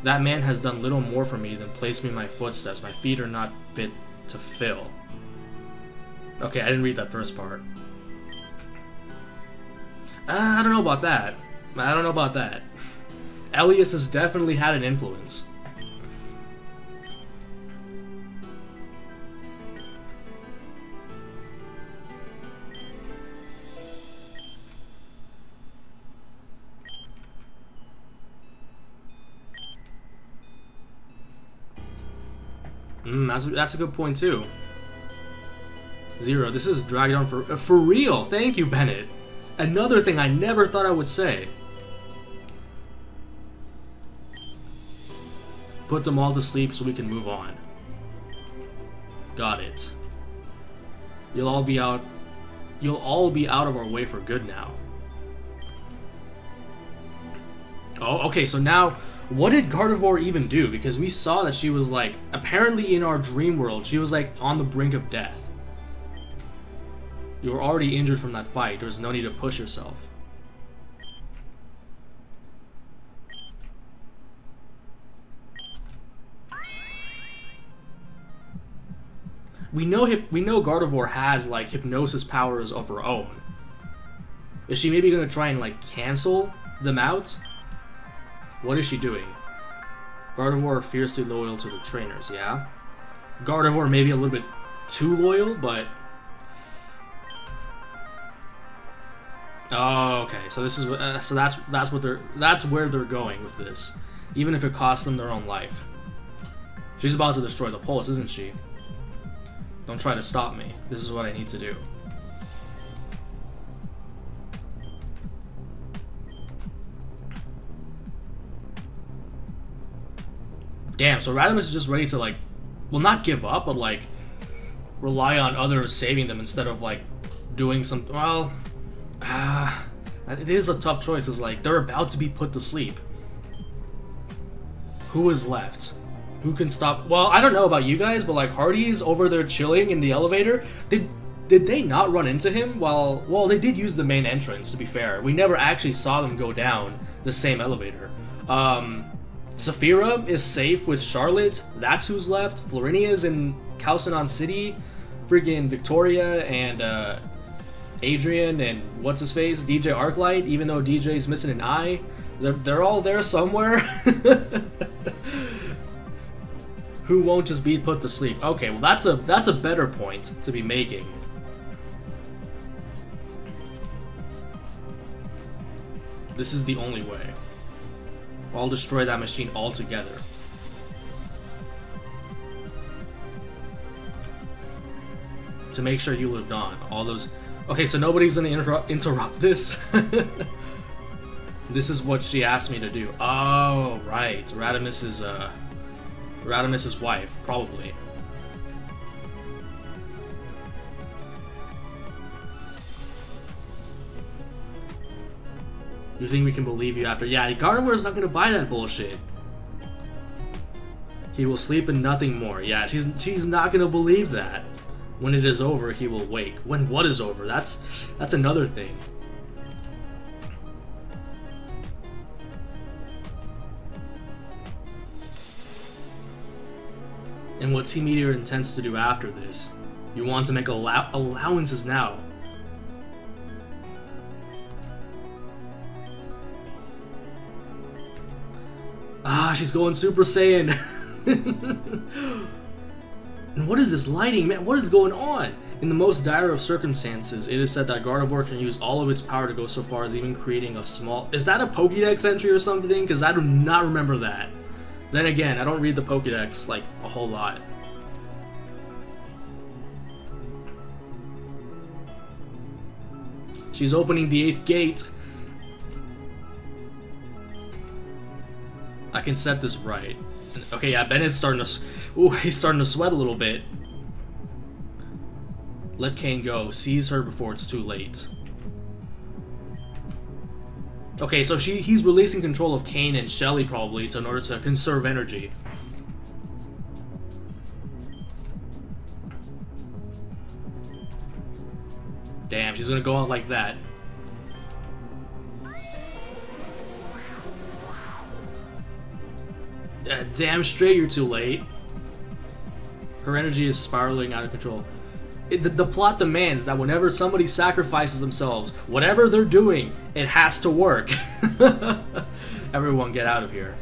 That man has done little more for me than place me in my footsteps. My feet are not fit to fill. Okay, I didn't read that first part. I don't know about that. I don't know about that. Elias has definitely had an influence. That's a good point too. 0. This is dragged on for real. Thank you, Bennett. Another thing I never thought I would say. Put them all to sleep so we can move on. Got it. You'll all be out of our way for good now. Oh, okay, so now, what did Gardevoir even do? Because we saw that she was, like, apparently in our dream world, she was, like, on the brink of death. You were already injured from that fight. There was no need to push yourself. We know Gardevoir has, like, hypnosis powers of her own. Is she maybe gonna try and, like, cancel them out? What is she doing? Gardevoir fiercely loyal to the trainers, yeah? Gardevoir maybe a little bit too loyal, but... Oh, okay. So this is that's where they're going with this. Even if it costs them their own life. She's about to destroy the pulse, isn't she? Don't try to stop me. This is what I need to do. Damn, so Radimus is just ready to, like, well, not give up, but, like, rely on others saving them instead of, like, doing some, well, it is a tough choice. It's like, they're about to be put to sleep. Who is left? Who can stop? Well, I don't know about you guys, but, like, Hardy's over there chilling in the elevator. Did they not run into him while, well, they did use the main entrance, to be fair. We never actually saw them go down the same elevator. Saphira is safe with Charlotte. That's who's left. Florinia's in Calcinon City. Freaking Victoria and Adrian and what's his face, DJ Arclight. Even though DJ's missing an eye, they're all there somewhere. Who won't just be put to sleep? Okay, well that's a better point to be making. This is the only way. I'll destroy that machine altogether. To make sure you lived on. All those... Okay, so nobody's gonna interrupt this? This is what she asked me to do. Oh, right. Radimus's wife, probably. You think we can believe you after? Yeah, Gardevoir's not gonna buy that bullshit. He will sleep and nothing more. Yeah, she's not gonna believe that. When it is over, he will wake. When what is over? That's another thing. And what Team Meteor intends to do after this? You want to make allowances now. Ah, she's going Super Saiyan. And what is this lighting, man? What is going on? In the most dire of circumstances, it is said that Gardevoir can use all of its power to go so far as even creating a small... Is that a Pokédex entry or something? Because I do not remember that. Then again, I don't read the Pokédex, like, a whole lot. She's opening the 8th gate. I can set this right. Okay, yeah, Bennett's starting to... Ooh, he's starting to sweat a little bit. Let Kane go. Seize her before it's too late. Okay, so he's releasing control of Kane and Shelly probably in order to conserve energy. Damn, she's gonna go out like that. Damn straight you're too late. Her energy is spiraling out of control. The plot demands that whenever somebody sacrifices themselves, whatever they're doing, it has to work. Everyone get out of here.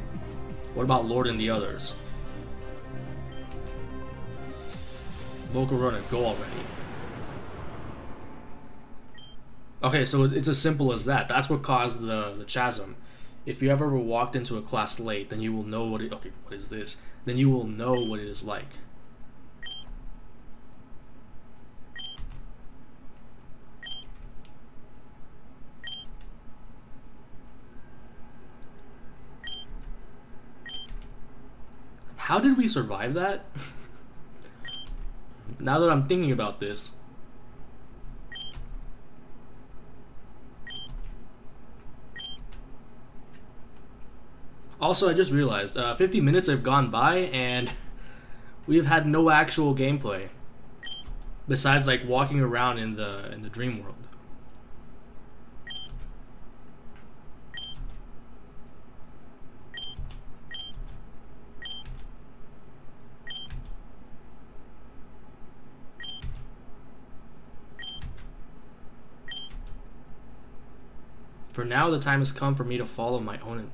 What about Lord and the others? Volcarona, go already. Okay, so it's as simple as that. That's what caused the chasm. If you ever walked into a class late, then you will know what it... Okay, what is this? Then you will know what it is like. How did we survive that? Now that I'm thinking about this. Also, I just realized 50 minutes have gone by and we've had no actual gameplay besides like walking around in the dream world. For now, the time has come for me to follow my own.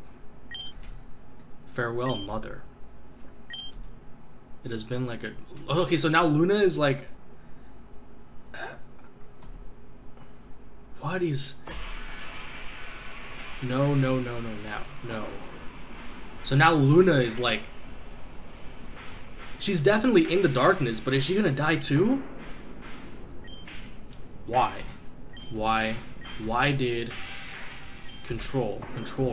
Farewell, mother. It has been like a... Okay, so now Luna is like... What is... No, no. So now Luna is like... She's definitely in the darkness, but is she gonna die too? Why? Why did... Control,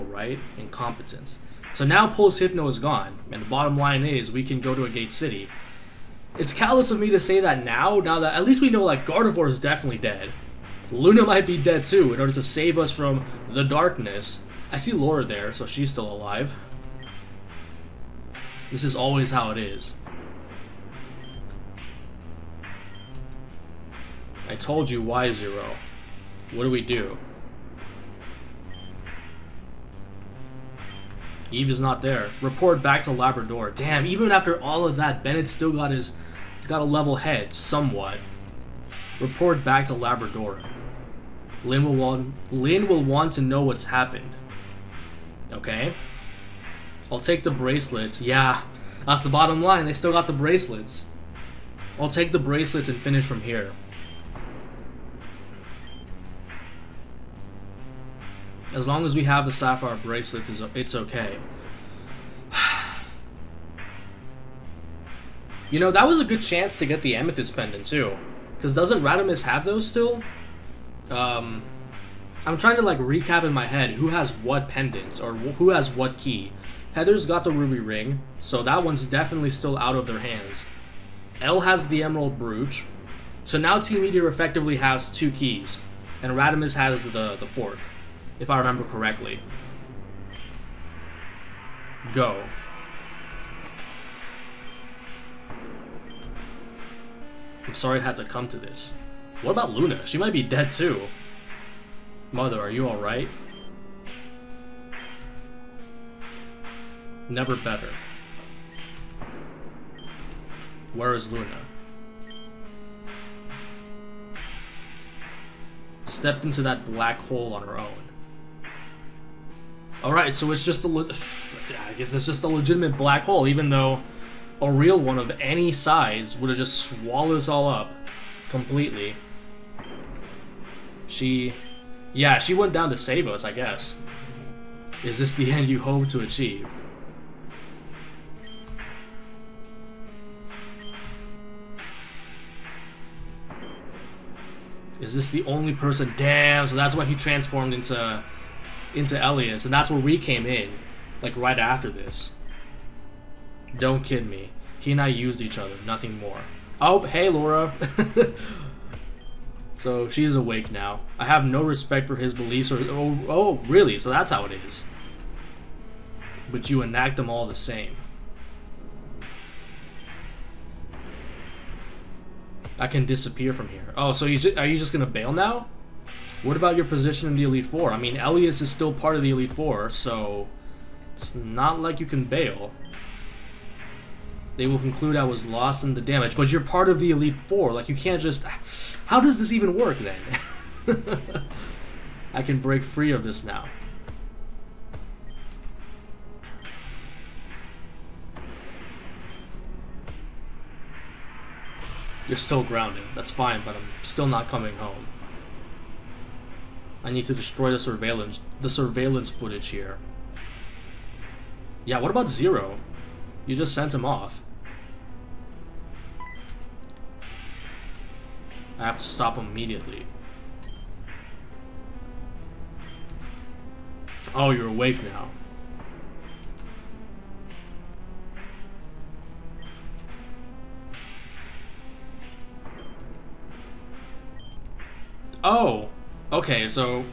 right? Incompetence. So now Pulse Hypno is gone, and the bottom line is we can go to a gate city. It's callous of me to say that now that at least we know like Gardevoir is definitely dead. Luna might be dead too in order to save us from the darkness. I see Laura there, so she's still alive. This is always how it is. I told you Y0. What do we do? Eve is not there. Report back to Labrador. Damn, even after all of that, Bennett still got he's got a level head, somewhat. Report back to Labrador. Lynn will want to know what's happened. Okay. I'll take the bracelets. Yeah, that's the bottom line. They still got the bracelets. I'll take the bracelets and finish from here. As long as we have the sapphire bracelets, it's okay. You know, that was a good chance to get the amethyst pendant too. Because doesn't Radamus have those still? I'm trying to like recap in my head who has what pendant or who has what key. Heather's got the ruby ring, so that one's definitely still out of their hands. Elle has the emerald brooch. So now Team Meteor effectively has 2 keys. And Radamus has the 4th. If I remember correctly. Go. I'm sorry it had to come to this. What about Luna? She might be dead too. Mother, are you alright? Never better. Where is Luna? Stepped into that black hole on her own. Alright, so it's just I guess it's just a legitimate black hole, even though a real one of any size would have just swallowed us all up completely. Yeah, she went down to save us, I guess. Is this the end you hope to achieve? Is this the only person? Damn, so that's why he transformed into Elias, and that's where we came in, like right after this. Don't kid me. He and I used each other, nothing more. Oh, hey Laura. So she's awake now. I have no respect for his beliefs or oh really? So that's how it is. But you enact them all the same. I can disappear from here. Oh, so are you just gonna bail now? What about your position in the Elite Four? I mean, Elias is still part of the Elite Four, so it's not like you can bail. They will conclude I was lost in the damage, but you're part of the Elite Four. Like, you can't just... How does this even work, then? I can break free of this now. You're still grounded. That's fine, but I'm still not coming home. I need to destroy the surveillance footage here. Yeah, what about Zero? You just sent him off. I have to stop him immediately. Oh, you're awake now. Oh, okay, so...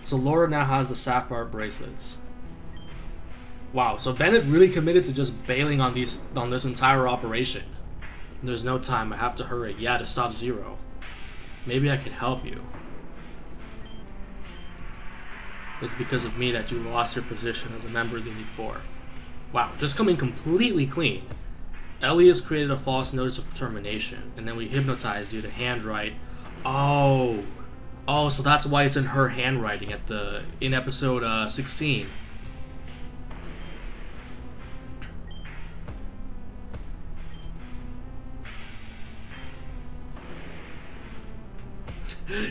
So Laura now has the sapphire bracelets. Wow, so Bennett really committed to just bailing on this entire operation. There's no time, I have to hurry. Yeah, to stop Zero. Maybe I could help you. It's because of me that you lost your position as a member of the Elite Four. Wow, just coming completely clean. Elias created a false notice of termination, and then we hypnotized you to handwrite. Oh, so that's why it's in her handwriting in episode 16.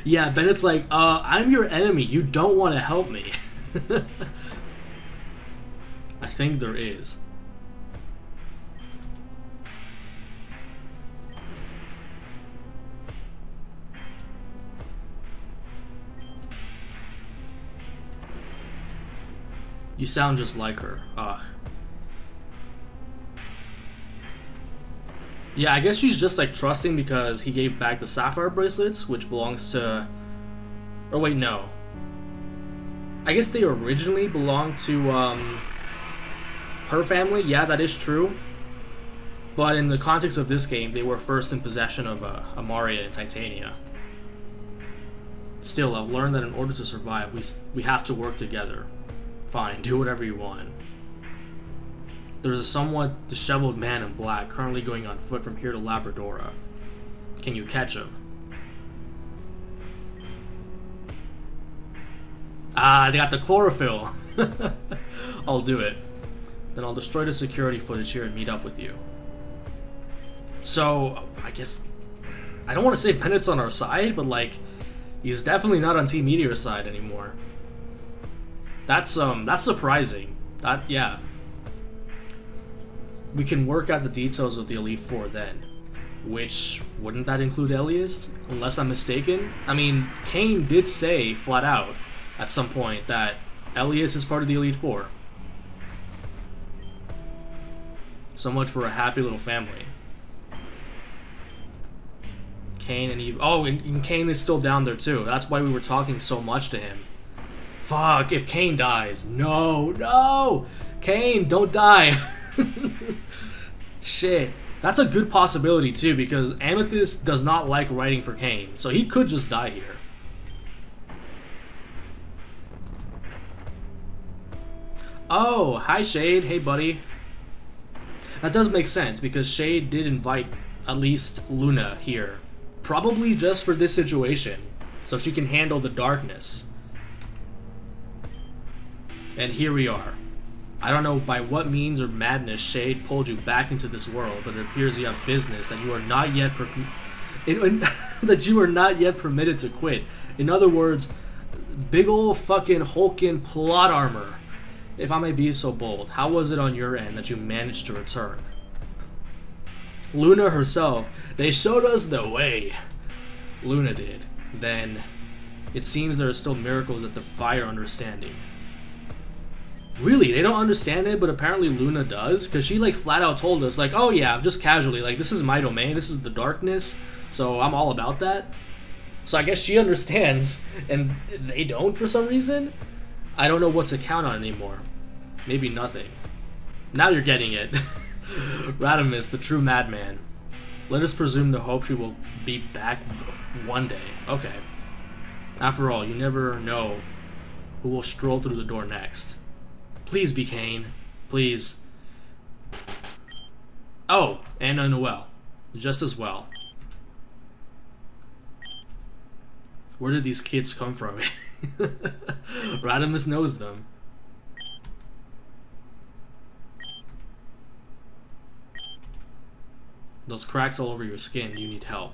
Yeah, Bennett's like, I'm your enemy. You don't want to help me. I think there is. You sound just like her. Ugh. Yeah, I guess she's just like trusting because he gave back the sapphire bracelets, which belongs to... Or wait, no. I guess they originally belonged to her family. Yeah, that is true. But in the context of this game, they were first in possession of Amaria and Titania. Still, I've learned that in order to survive, we have to work together. Fine, do whatever you want. There's a somewhat disheveled man in black currently going on foot from here to Labradora. Can you catch him? Ah, they got the chlorophyll. I'll do it. Then I'll destroy the security footage here and meet up with you. So, I guess... I don't want to say Bennett's on our side, but like... He's definitely not on Team Meteor's side anymore. That's surprising. Yeah. We can work out the details of the Elite Four then. Which, wouldn't that include Elias? Unless I'm mistaken? I mean, Kane did say, flat out, at some point, that Elias is part of the Elite Four. So much for a happy little family. Kane and Eve... Oh, and Kane is still down there too. That's why we were talking so much to him. Fuck, if Kane dies. No! Kane, don't die! Shit. That's a good possibility too, because Amethyst does not like writing for Kane, so he could just die here. Oh, hi Shade. Hey buddy. That does make sense, because Shade did invite at least Luna here. Probably just for this situation, so she can handle the darkness. And here we are. I don't know by what means or madness Shade pulled you back into this world, but it appears you have business that you are not yet that you are not yet permitted to quit. In other words, big ol' fucking hulking plot armor. If I may be so bold, how was it on your end that you managed to return? Luna herself, they showed us the way. Luna did. Then, it seems there are still miracles that defy our understanding. Really? They don't understand it, but apparently Luna does? Because she, like, flat out told us, like, oh yeah, just casually, like, this is my domain, this is the darkness, so I'm all about that. So I guess she understands, and they don't for some reason? I don't know what to count on anymore. Maybe nothing. Now you're getting it. Radamus, the true madman. Let us presume the hope she will be back one day. Okay. After all, you never know who will stroll through the door next. Please be Kane. Please. Oh, Anna Noel. Just as well. Where did these kids come from? Radamus knows them. Those cracks all over your skin, you need help.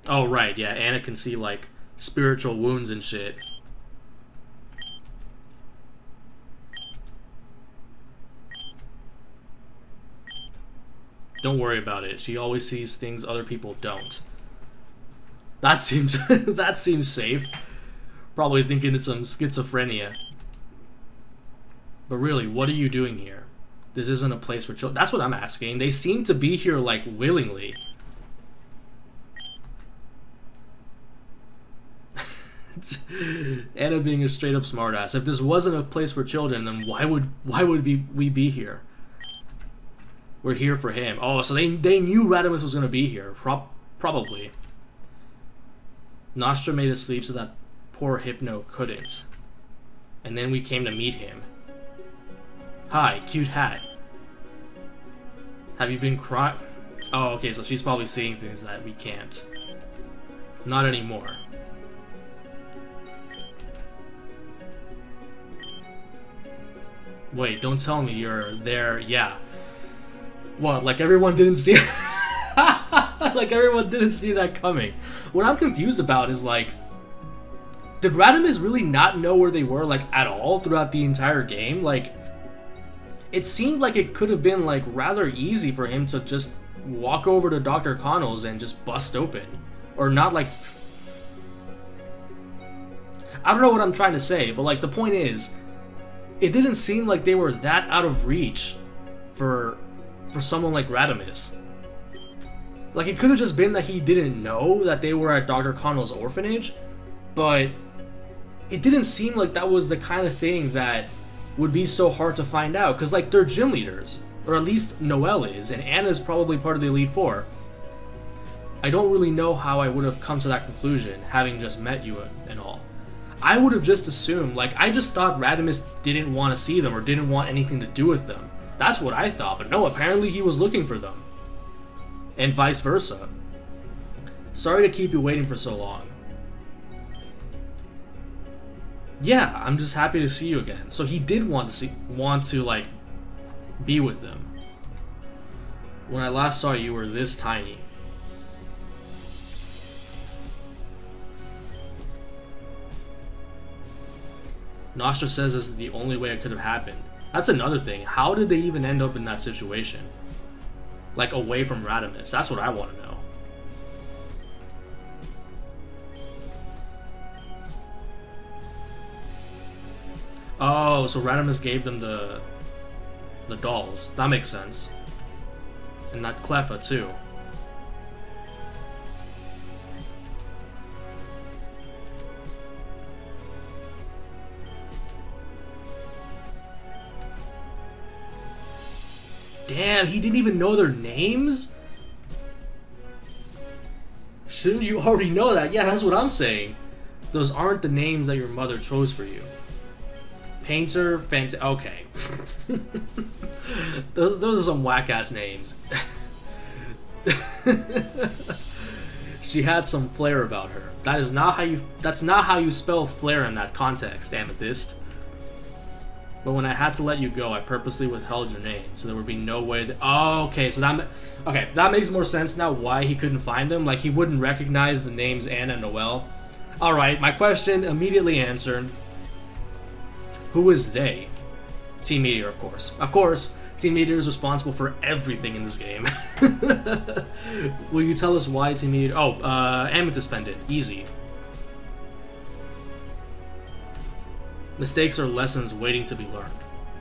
Oh, right, yeah, Anna can see, like, spiritual wounds and shit. Don't worry about it. She always sees things other people don't. That seems that seems safe. Probably thinking it's some schizophrenia. But really, what are you doing here? This isn't a place for children. That's what I'm asking. They seem to be here, like, willingly. Anna being a straight up smartass. If this wasn't a place for children, then why would we be here? We're here for him. Oh, so they knew Radimus was gonna be here. Probably. Nostra made us sleep so that poor Hypno couldn't. And then we came to meet him. Hi, cute hat. Have you been crying? Oh, okay, so she's probably seeing things that we can't. Not anymore. Wait, don't tell me you're there. Yeah. What, like everyone didn't see like everyone didn't see that coming. What I'm confused about is like, did Radimus really not know where they were like at all throughout the entire game? Like, it seemed like it could have been like rather easy for him to just walk over to Dr. Connell's and just bust open. Or not like, I don't know what I'm trying to say, but like the point is, it didn't seem like they were that out of reach for someone like Radimus. Like, it could have just been that he didn't know that they were at Dr. Connell's orphanage, but it didn't seem like that was the kind of thing that would be so hard to find out, because like they're gym leaders, or at least Noelle is, and Anna's probably part of the Elite Four. I don't really know how I would have come to that conclusion, having just met you and all. I would have just assumed, like, I just thought Radimus didn't want to see them or didn't want anything to do with them. That's what I thought, but no, apparently he was looking for them. And vice versa. Sorry to keep you waiting for so long. Yeah, I'm just happy to see you again. So he did want to like, be with them. When I last saw you, you were this tiny. Nostra says this is the only way it could have happened. That's another thing. How did they even end up in that situation? Like, away from Radimus. That's what I want to know. Oh, so Radimus gave them the dolls. That makes sense. And that Cleffa, too. Damn, he didn't even know their names? Shouldn't you already know that? Yeah, that's what I'm saying. Those aren't the names that your mother chose for you. Painter, okay. those are some whack-ass names. She had some flair about her. That's not how you spell flair in that context, Amethyst. But when I had to let you go, I purposely withheld your name, so there would be no way that... Oh, okay, so that makes more sense now why he couldn't find them. Like, he wouldn't recognize the names Anna and Noelle. Alright, my question immediately answered. Who is they? Team Meteor, of course. Of course, Team Meteor is responsible for everything in this game. Will you tell us why Team Meteor... Oh, Amethyst Pendant. Easy. Mistakes are lessons waiting to be learned.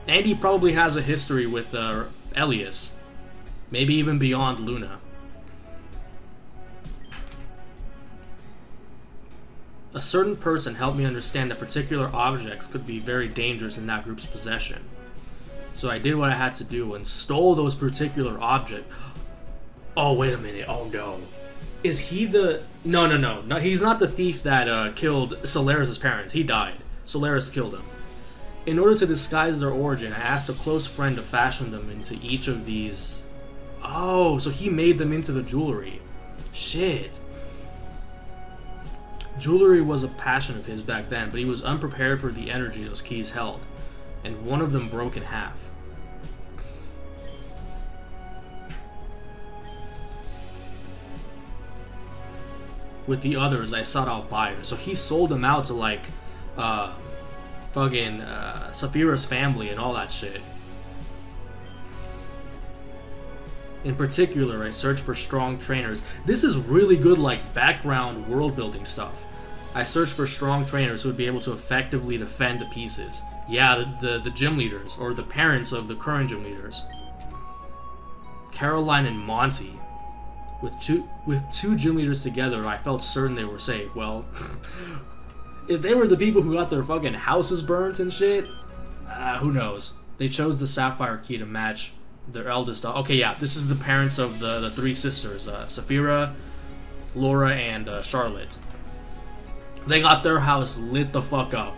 And he probably has a history with Elias. Maybe even beyond Luna. A certain person helped me understand that particular objects could be very dangerous in that group's possession. So I did what I had to do and stole those particular objects. Oh, wait a minute. Oh, no. Is he the... No, he's not the thief that killed Solaris' parents. He died. Solaris killed him. In order to disguise their origin, I asked a close friend to fashion them into each of these... Oh, so he made them into the jewelry. Shit. Jewelry was a passion of his back then, but he was unprepared for the energy those keys held, and one of them broke in half. With the others, I sought out buyers, so he sold them out to, like, fucking Saphira's family and all that shit. In particular, I searched for strong trainers. This is really good, like, background world building stuff. I searched for strong trainers who would be able to effectively defend the pieces. Yeah, the gym leaders, or the parents of the current gym leaders. Caroline and Monty. With two gym leaders together, I felt certain they were safe. Well, If they were the people who got their fucking houses burnt and shit, who knows? They chose the sapphire key to match their eldest daughter. Okay, yeah, this is the parents of the three sisters, Saphira, Laura, and Charlotte. They got their house lit the fuck up.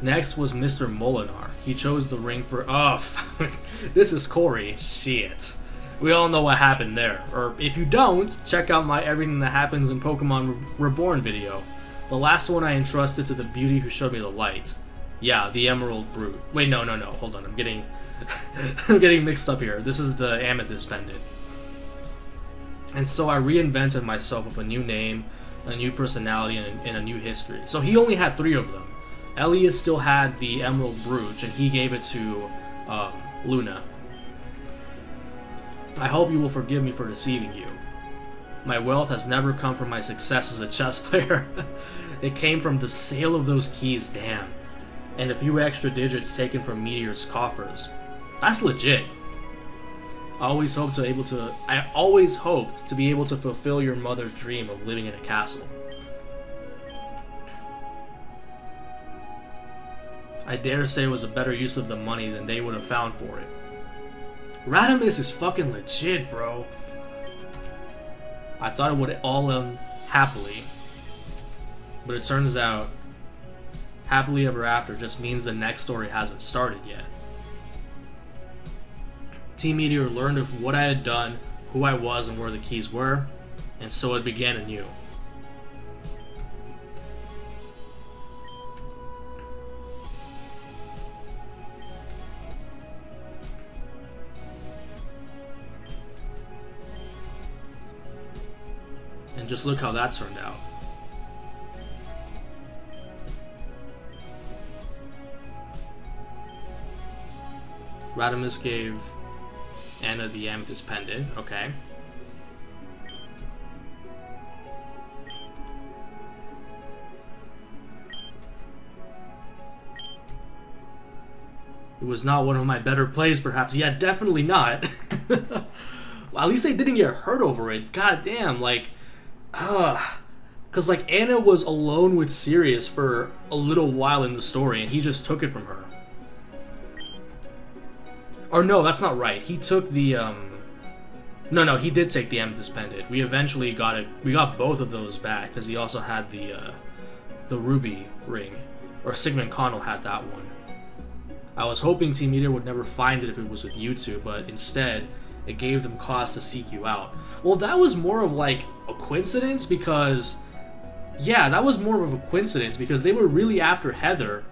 Next was Mr. Molinar. He chose the ring for... Oh, this is Corey. Shit. We all know what happened there. Or if you don't, check out my Everything That Happens in Pokemon Reborn video. The last one I entrusted to the beauty who showed me the light. Yeah, the Emerald Brute. Wait, no. Hold on, I'm getting... I'm getting mixed up here. This is the Amethyst Pendant. And so I reinvented myself with a new name, a new personality, and a new history. So he only had 3 of them. Elias still had the Emerald Brooch, and he gave it to Luna. I hope you will forgive me for deceiving you. My wealth has never come from my success as a chess player. It came from the sale of those keys, damn. And a few extra digits taken from Meteor's coffers. That's legit. I always hoped to be able to fulfill your mother's dream of living in a castle. I dare say it was a better use of the money than they would have found for it. Radamus is fucking legit, bro. I thought it would all end happily, but it turns out happily ever after just means the next story hasn't started yet. Team Meteor learned of what I had done, who I was, and where the keys were, and so it began anew. And just look how that turned out. Radamus gave Anna the Amethyst Pendant, okay. It was not one of my better plays, perhaps. Yeah, definitely not. Well, at least they didn't get hurt over it. God damn, like... Because, like, Anna was alone with Sirius for a little while in the story, and he just took it from her. Or no, that's not right. He took the, No, he did take the Amethyst Pendant. We eventually got it. We got both of those back, because he also had the Ruby ring. Or Sigmund Connell had that one. I was hoping Team Meteor would never find it if it was with you two, but instead... it gave them cause to seek you out. Well, that was more of like a coincidence because... yeah, that was more of a coincidence because they were really after Heather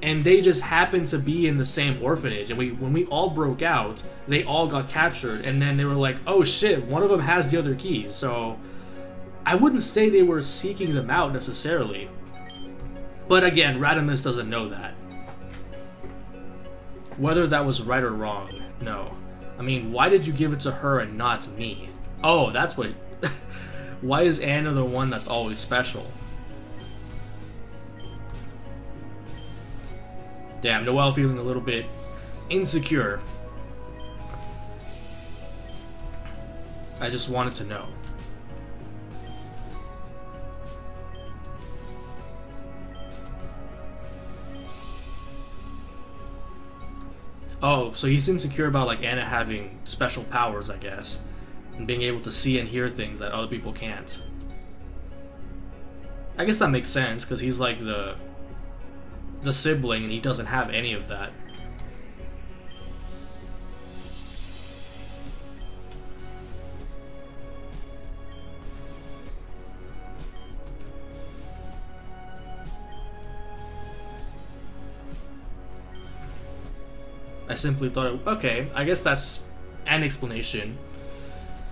and they just happened to be in the same orphanage. And when we all broke out, they all got captured and then they were like, oh shit, one of them has the other keys. So I wouldn't say they were seeking them out necessarily. But again, Radamus doesn't know that. Whether that was right or wrong, no. I mean, why did you give it to her and not me? Oh, that's what... Why is Anna the one that's always special? Damn, Noelle feeling a little bit insecure. I just wanted to know. Oh, so he's insecure about like Anna having special powers, I guess, and being able to see and hear things that other people can't. I guess that makes sense because he's like the sibling and he doesn't have any of that. I simply thought, okay, I guess that's an explanation.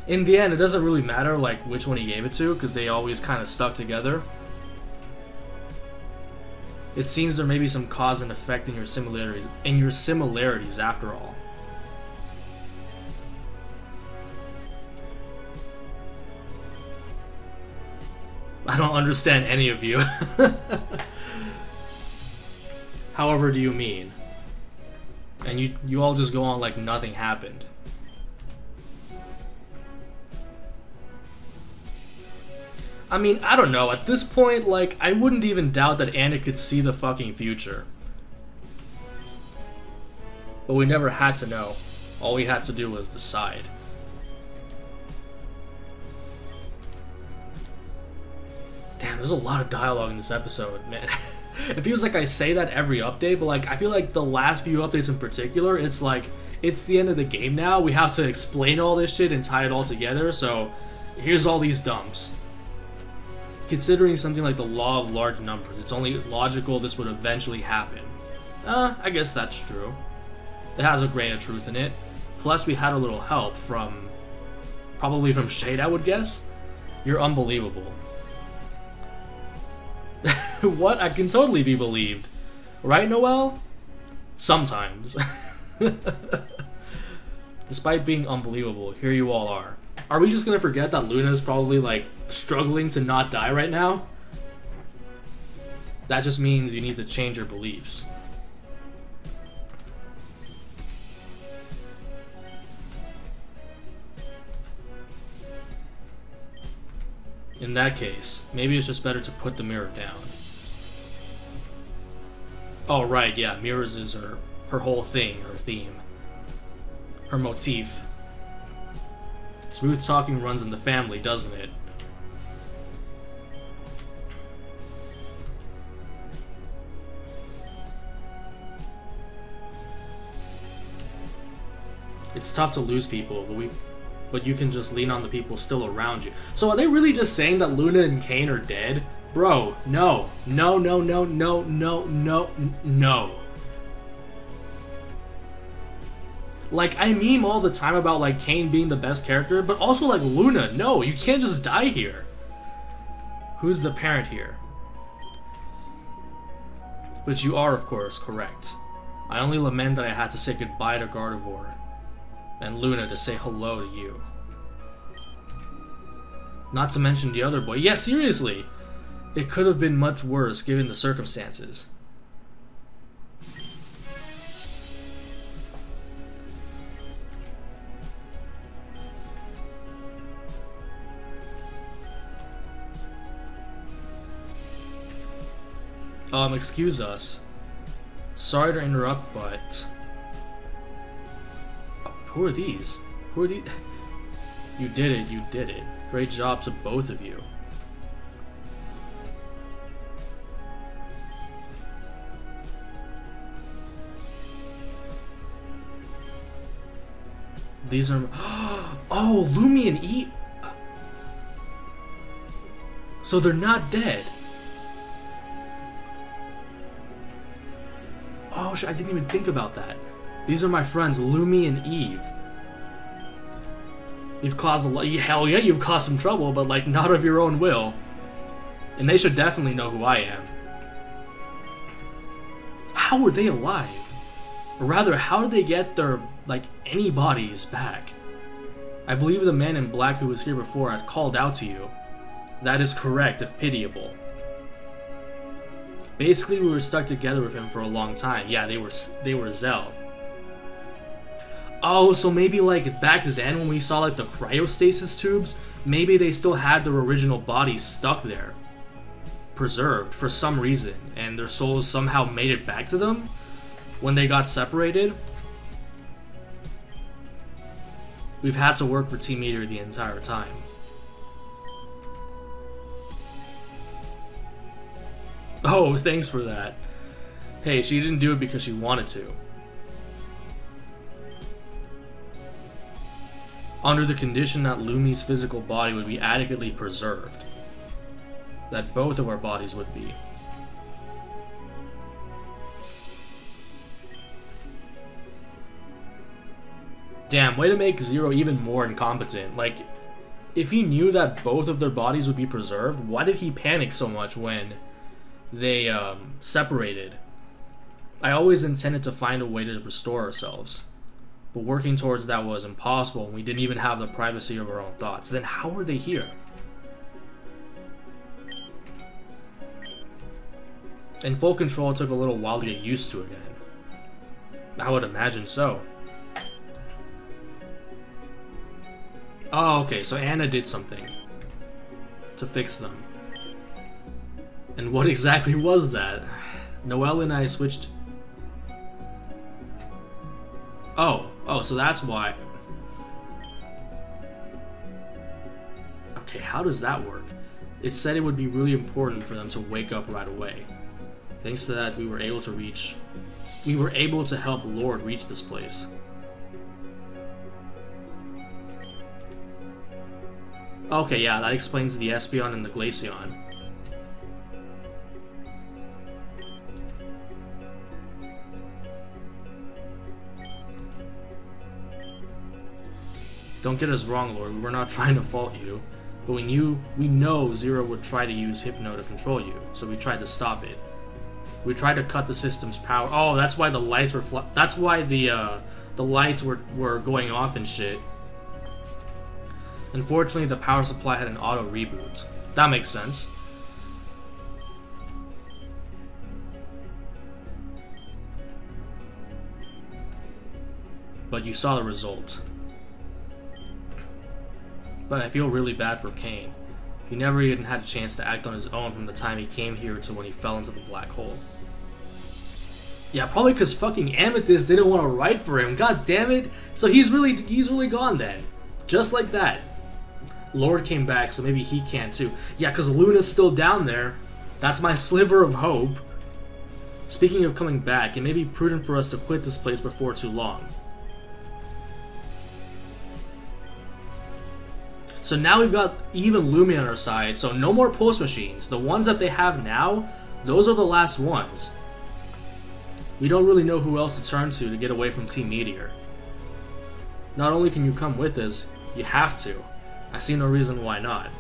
In the end, it doesn't really matter like which one he gave it to, because they always kind of stuck together. It seems there may be some cause and effect in your similarities after all. I don't understand any of you. However do you mean? And you all just go on like nothing happened. I mean, I don't know. At this point, like, I wouldn't even doubt that Anna could see the fucking future. But we never had to know. All we had to do was decide. Damn, there's a lot of dialogue in this episode, man. It feels like I say that every update, but like I feel like the last few updates in particular, it's like it's the end of the game now. We have to explain all this shit and tie it all together. So here's all these dumps. Considering something like the law of large numbers, it's only logical this would eventually happen. I guess that's true. It has a grain of truth in it. Plus, we had a little help from, probably from Shade, I would guess. You're unbelievable. What? I can totally be believed. Right, Noelle? Sometimes. Despite being unbelievable, here you all are. Are we just gonna forget that Luna's probably, like, struggling to not die right now? That just means you need to change your beliefs. In that case, maybe it's just better to put the mirror down. Oh right, yeah, mirrors is her whole thing, her theme. Her motif. Smooth talking runs in the family, doesn't it? It's tough to lose people, but you can just lean on the people still around you. So are they really just saying that Luna and Kane are dead? Bro, no. No, no, no, no, no, no, no. Like, I meme all the time about, like, Kane being the best character, but also, like, Luna. No, you can't just die here. Who's the parent here? But you are, of course, correct. I only lament that I had to say goodbye to Gardevoir. And Luna to say hello to you. Not to mention the other boy. Yeah, seriously! It could have been much worse given the circumstances. Excuse us. Sorry to interrupt, but... Who are these? Who are these? You did it, you did it. Great job to both of you. These are... Oh, Lumi and E... So they're not dead. Oh shit, I didn't even think about that. These are my friends, Lumi and Eve. You've caused a lot. Hell yeah, you've caused some trouble, but like not of your own will. And they should definitely know who I am. How were they alive? Or rather, how did they get their, like, any bodies back? I believe the man in black who was here before had called out to you. That is correct, if pitiable. Basically, we were stuck together with him for a long time. Yeah, they were Zell. Oh, so maybe like back then when we saw like the cryostasis tubes, maybe they still had their original bodies stuck there. Preserved for some reason, and their souls somehow made it back to them when they got separated. We've had to work for Team Meteor the entire time. Oh, thanks for that. Hey, she didn't do it because she wanted to. Under the condition that Lumi's physical body would be adequately preserved. That both of our bodies would be. Damn, way to make Zero even more incompetent. Like, if he knew that both of their bodies would be preserved, why did he panic so much when they separated? I always intended to find a way to restore ourselves. But working towards that was impossible, and we didn't even have the privacy of our own thoughts. Then how were they here? In full control, it took a little while to get used to again. I would imagine so. Oh, okay, so Anna did something to fix them. And what exactly was that? Noelle and I switched... Oh, so that's why. Okay, how does that work? It said it would be really important for them to wake up right away. Thanks to that, we were able to help Lord reach this place. Okay, yeah, that explains the Espeon and the Glaceon. Don't get us wrong, Lord, we're not trying to fault you. But we know Zero would try to use Hypno to control you, so we tried to stop it. We tried to cut the system's power. Oh, that's why the lights were that's why the lights were going off and shit. Unfortunately, the power supply had an auto reboot. That makes sense. But you saw the result. But I feel really bad for Kane. He never even had a chance to act on his own from the time he came here to when he fell into the black hole. Yeah, probably because fucking Amethyst didn't want to write for him. God damn it! So he's really gone then. Just like that. Lord came back, so maybe he can too. Yeah, because Luna's still down there. That's my sliver of hope. Speaking of coming back, it may be prudent for us to quit this place before too long. So now we've got even Lumi on our side, so no more pulse machines. The ones that they have now, those are the last ones. We don't really know who else to turn to get away from Team Meteor. Not only can you come with us, you have to. I see no reason why not.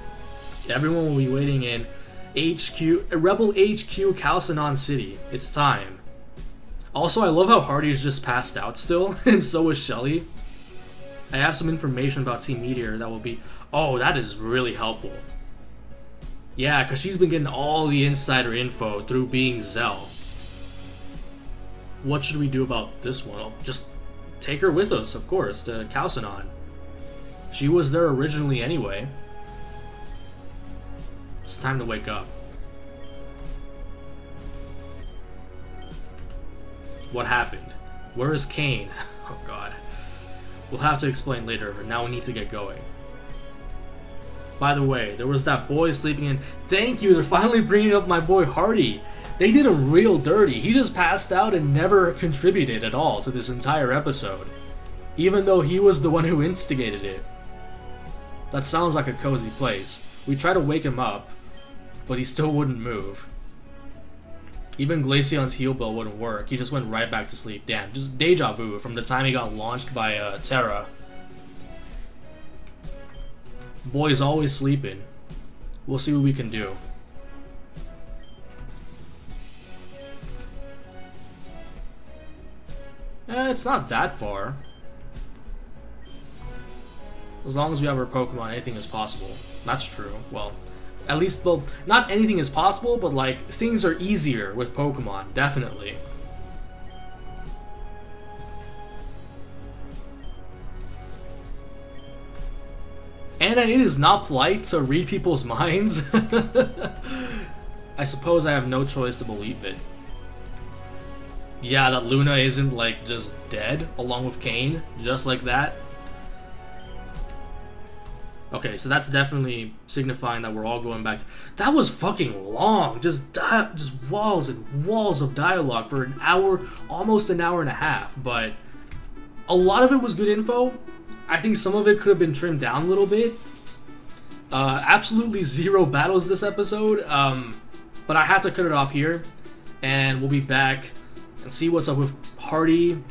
Everyone will be waiting in Rebel HQ Calcinon City. It's time. Also, I love how Hardy's just passed out still, and so is Shelly. I have some information about Team Meteor that will be... Oh, that is really helpful. Yeah, because she's been getting all the insider info through being Zell. What should we do about this one? I'll just take her with us, of course, to Calcinon. She was there originally anyway. It's time to wake up. What happened? Where is Kane? Oh god. We'll have to explain later, but now we need to get going. By the way, there was that boy sleeping in... Thank you, they're finally bringing up my boy Hardy. They did him real dirty. He just passed out and never contributed at all to this entire episode. Even though he was the one who instigated it. That sounds like a cozy place. We tried to wake him up, but he still wouldn't move. Even Glaceon's heal bell wouldn't work. He just went right back to sleep. Damn, just deja vu from the time he got launched by Terra. Boy's always sleeping. We'll see what we can do. It's not that far. As long as we have our Pokemon, anything is possible. That's true. Well, at least, well, not anything is possible, but like, things are easier with Pokemon, definitely. And it is not polite to read people's minds. I suppose I have no choice to believe it. Yeah, that Luna isn't like just dead along with Kane, just like that. Okay, so that's definitely signifying that we're all going back to... That was fucking long! Just walls and walls of dialogue for an hour, almost an hour and a half, but a lot of it was good info. I think some of it could have been trimmed down a little bit. Absolutely zero battles this episode, but I have to cut it off here, and we'll be back and see what's up with Hardy.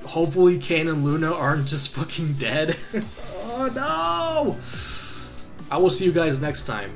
Hopefully Kane and Luna aren't just fucking dead. Oh no! I will see you guys next time.